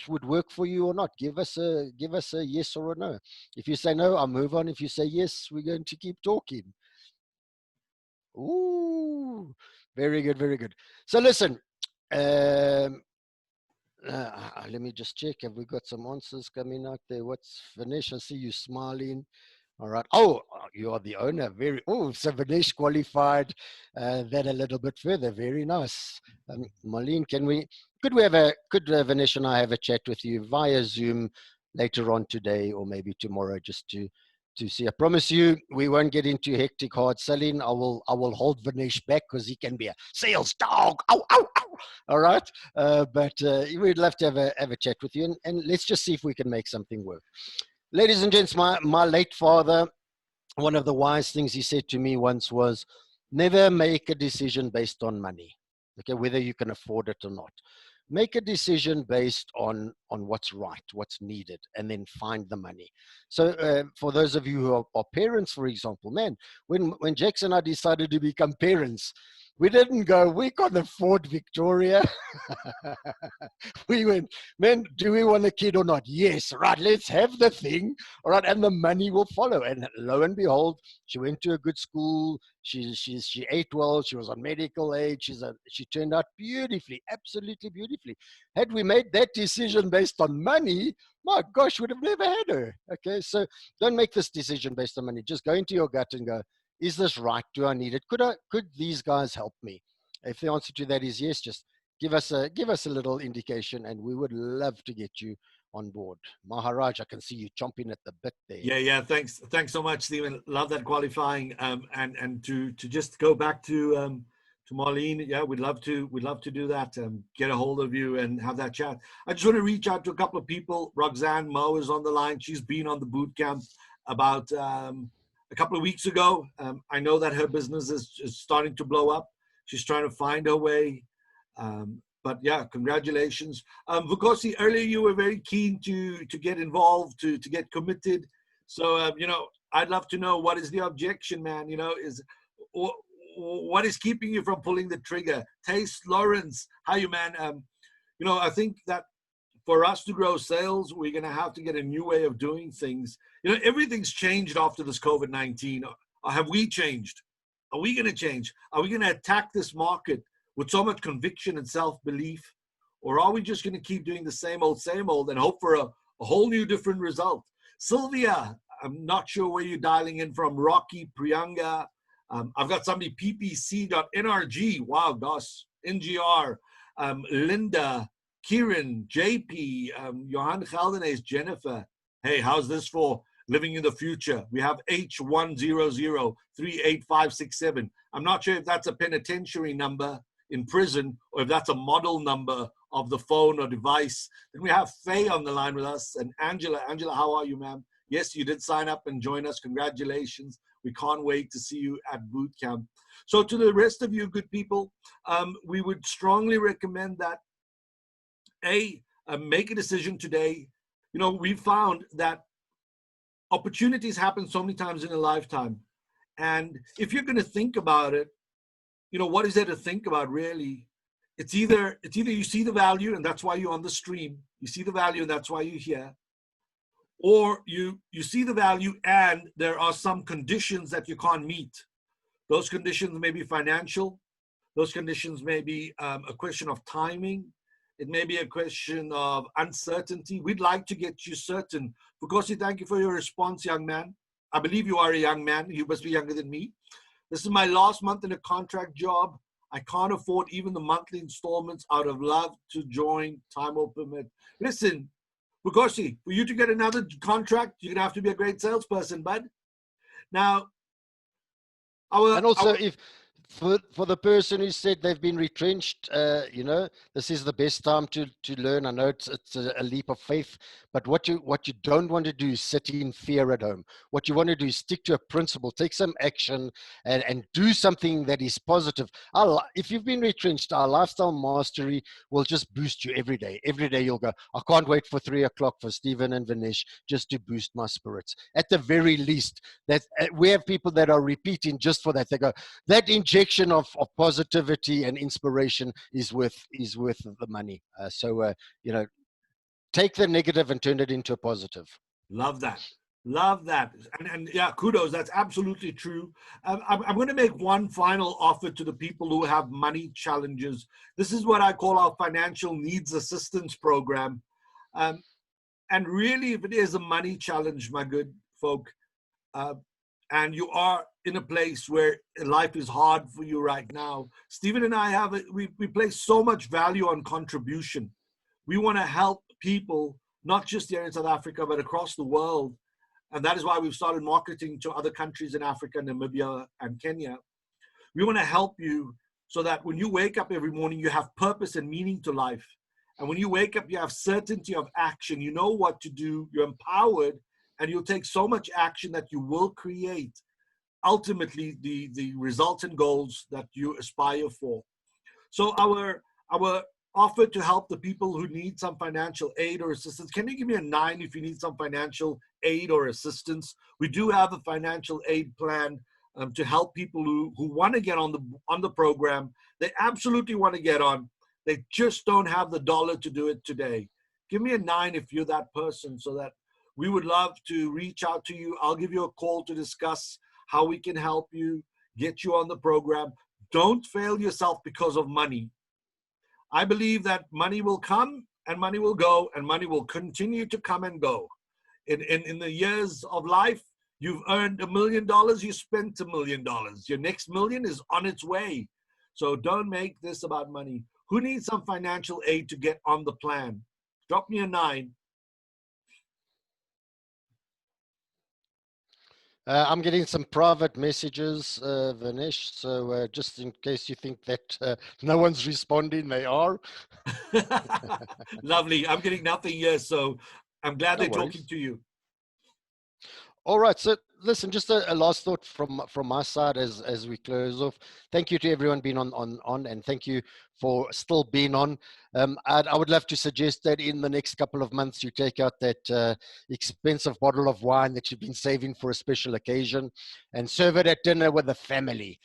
would work for you or not? Give us a yes or a no. If you say no, I'll move on. If you say yes, we're going to keep talking. Ooh, very good, very good. So listen. Let me just check. Have we got some answers coming out there? What's Vinesh? I see you smiling. All right. Oh, you are the owner. Very. Oh, so Vinesh qualified that a little bit further. Very nice. Marlene, could Vinesh and I have a chat with you via Zoom later on today or maybe tomorrow, just to see? I promise you, we won't get into hectic hard selling. I will hold Vinesh back because he can be a sales dog. Ow, ow, ow. All right. But we'd love to have a chat with you, and let's just see if we can make something work. Ladies and gents, my late father, one of the wise things he said to me once was, never make a decision based on money, okay, whether you can afford it or not. Make a decision based on what's right, what's needed, and then find the money. So for those of you who are parents, for example, man, when Jax and I decided to become parents, we didn't go, we can't afford Victoria. We went, man, do we want a kid or not? Yes, right, let's have the thing, all right, and the money will follow. And lo and behold, she went to a good school. She ate well. She was on medical aid. She turned out beautifully, absolutely beautifully. Had we made that decision based on money, my gosh, we'd have never had her. Okay, so don't make this decision based on money. Just go into your gut and go, is this right? Do I need it? Could these guys help me? If the answer to that is yes, just give us a little indication, and we would love to get you on board. Maharaj, I can see you chomping at the bit there. Yeah. Thanks so much, Stephen. Love that qualifying. And to just go back to Marlene, yeah, we'd love to do that. Get a hold of you and have that chat. I just want to reach out to a couple of people. Roxanne Moe is on the line. She's been on the boot camp about a couple of weeks ago. I know that her business is starting to blow up. She's trying to find her way. But yeah, congratulations. Vukosi, earlier you were very keen to get involved, to get committed. So, I'd love to know, what is the objection, man? What is keeping you from pulling the trigger? Taste Lawrence, how you, man? I think that for us to grow sales, we're going to have to get a new way of doing things. Everything's changed after this COVID-19. Have we changed? Are we going to change? Are we going to attack this market with so much conviction and self-belief? Or are we just going to keep doing the same old and hope for a whole new different result? Sylvia, I'm not sure where you're dialing in from. Rocky, Priyanka. I've got somebody, ppc.nrg. Wow, gosh. NGR. Linda, Kieran, JP, Johan Geldenes, Jennifer. Hey, how's this for living in the future? We have H100-38567. I'm not sure if that's a penitentiary number in prison or if that's a model number of the phone or device. Then we have Faye on the line with us, and Angela. Angela, how are you, ma'am? Yes, you did sign up and join us. Congratulations. We can't wait to see you at boot camp. So to the rest of you good people, we would strongly recommend that make a decision today. We found that opportunities happen so many times in a lifetime. And if you're going to think about it, what is there to think about, really? It's either you see the value and that's why you're on the stream. You see the value and that's why you're here. Or you see the value and there are some conditions that you can't meet. Those conditions may be financial. Those conditions may be a question of timing. It may be a question of uncertainty. We'd like to get you certain. Vukosi, thank you for your response, young man. I believe you are a young man. You must be younger than me. This is my last month in a contract job. I can't afford even the monthly installments. I would have loved to join. Time will permit. Listen, Vukosi, for you to get another contract, you're going to have to be a great salesperson, bud. Now, for the person who said they've been retrenched, you know, this is the best time to learn. I know it's a leap of faith, but what you don't want to do is sit in fear at home. What you want to do is stick to a principle, take some action, and do something that is positive. If you've been retrenched, our lifestyle mastery will just boost you every day. Every day you'll go, I can't wait for 3 o'clock for Stephen and Vinesh just to boost my spirits. At the very least, that we have people that are repeating just for that. They go, that injection of positivity and inspiration is worth the money. You know, take the negative and turn it into a positive. Love that. Love that. And yeah, kudos. That's absolutely true. I'm going to make one final offer to the people who have money challenges. This is what I call our financial needs assistance program. And really, if it is a money challenge, my good folk, and you are in a place where life is hard for you right now, Stephen and I we place so much value on contribution. We want to help people, not just here in South Africa, but across the world. And that is why we've started marketing to other countries in Africa, Namibia, and Kenya. We want to help you so that when you wake up every morning, you have purpose and meaning to life. And when you wake up, you have certainty of action. You know what to do. You're empowered, and you'll take so much action that you will create ultimately the results and goals that you aspire for. So our offer to help the people who need some financial aid or assistance. Can you give me a 9 if you need some financial aid or assistance? We do have a financial aid plan to help people who want to get on the program. They absolutely want to get on. They just don't have the dollar to do it today. Give me a 9 if you're that person, so that we would love to reach out to you. I'll give you a call to discuss how we can help you, get you on the program. Don't fail yourself because of money. I believe that money will come and money will go, and money will continue to come and go. In the years of life, you've earned $1 million, you spent $1 million. Your next million is on its way. So don't make this about money. Who needs some financial aid to get on the plan? Drop me a 9. I'm getting some private messages, Vinesh. So just in case you think that no one's responding, they are. Lovely. I'm getting nothing here, so I'm glad they're worries. talking to you. All right. So listen, just a last thought from my side as we close off. Thank you to everyone being on, and thank you for still being on. I would love to suggest that in the next couple of months you take out that expensive bottle of wine that you've been saving for a special occasion and serve it at dinner with the family,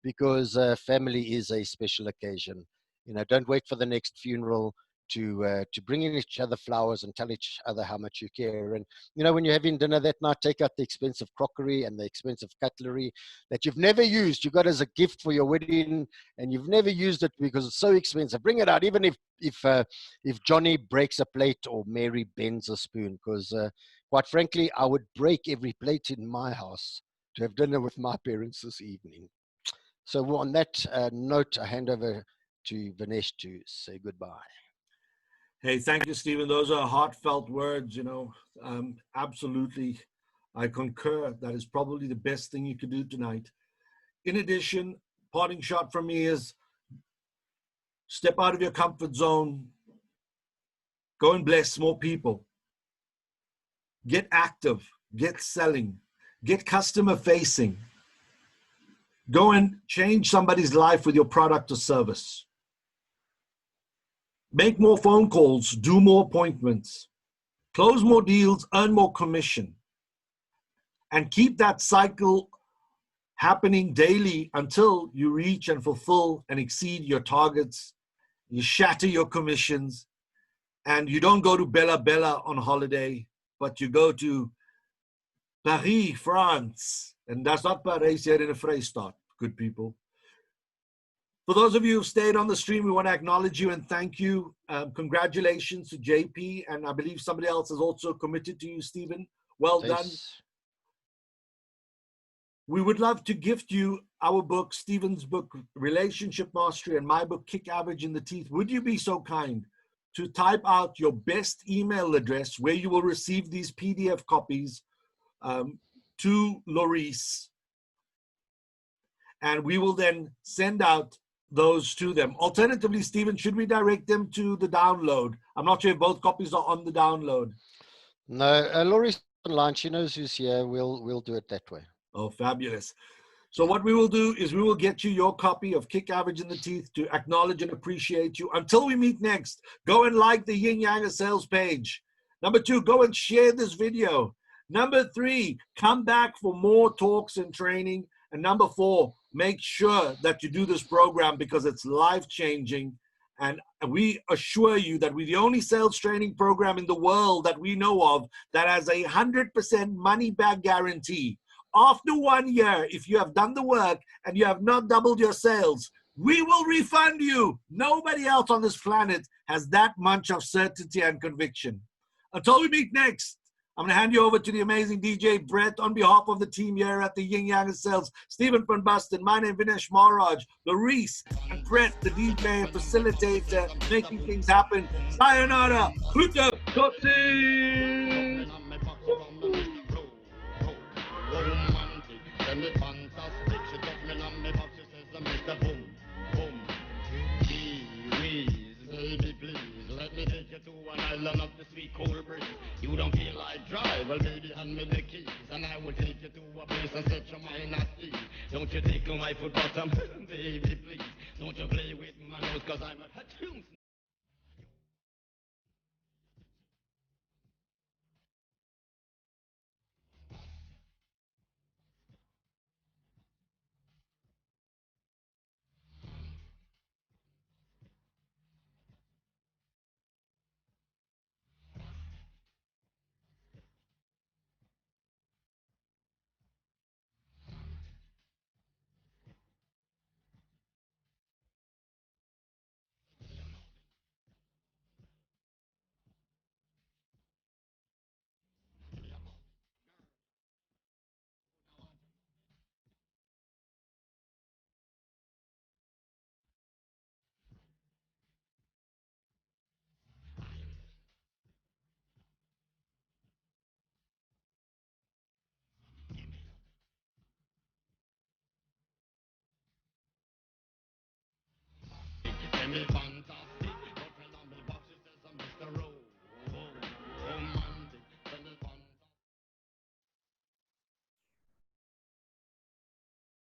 because family is a special occasion. You know, don't wait for the next funeral to bring in each other flowers and tell each other how much you care. And you know, when you're having dinner that night, take out the expensive crockery and the expensive cutlery that you've never used. You got as a gift for your wedding, and you've never used it because it's so expensive. Bring it out, even if Johnny breaks a plate or Mary bends a spoon. Because quite frankly, I would break every plate in my house to have dinner with my parents this evening. So on that note, I hand over to Vinesh to say goodbye. Hey, thank you, Stephen. Those are heartfelt words, you know. Absolutely, I concur. That is probably the best thing you could do tonight. In addition, parting shot from me is step out of your comfort zone. Go and bless more people. Get active. Get selling. Get customer facing. Go and change somebody's life with your product or service. Make more phone calls, do more appointments, close more deals, earn more commission, and keep that cycle happening daily until you reach and fulfill and exceed your targets. You shatter your commissions, and you don't go to Bella Bella on holiday, but you go to Paris, France. And that's not Paris here in the Vrystaat, good people. For those of you who stayed on the stream, we want to acknowledge you and thank you. Congratulations to JP, and I believe somebody else has also committed to you, Stephen. Well done. We would love to gift you our book, Stephen's book, Relationship Mastery, and my book, Kick Average in the Teeth. Would you be so kind to type out your best email address where you will receive these PDF copies to Laurice, and we will then send out those to them. Alternatively, Stephen, should we direct them to the download? I'm not sure if both copies are on the download. No, Laurie's online. She knows who's here. We'll do it that way. Oh, fabulous. So what we will do is we will get you your copy of Kick Average in the Teeth to acknowledge and appreciate you. Until we meet next, go and like the Yin Yang Sales page. Number 2, go and share this video. Number 3, come back for more talks and training. And number 4, make sure that you do this program because it's life-changing. And we assure you that we're the only sales training program in the world that we know of that has a 100% money-back guarantee. After 1 year, if you have done the work and you have not doubled your sales, we will refund you. Nobody else on this planet has that much of certainty and conviction. Until we meet next, I'm going to hand you over to the amazing DJ Brett on behalf of the team here at the Yin Yang Sales. Stephen van Basten, my name is Vinesh Maharaj, Larice, and Brett, the DJ and facilitator, making things happen. Sayonara, Kuta, Totsi. Send me fantastic, she touch me on me box, she says, Mr. Boom, boom. Gee baby, please, let me take you to an island of the sweet cold breeze. You don't feel like drive, well baby, hand me the keys, and I will take you to a place and set your mind at ease. Don't you tickle my foot bottom, baby, please. Don't you play with my nose, cause I'm a tune. Send me fantastic.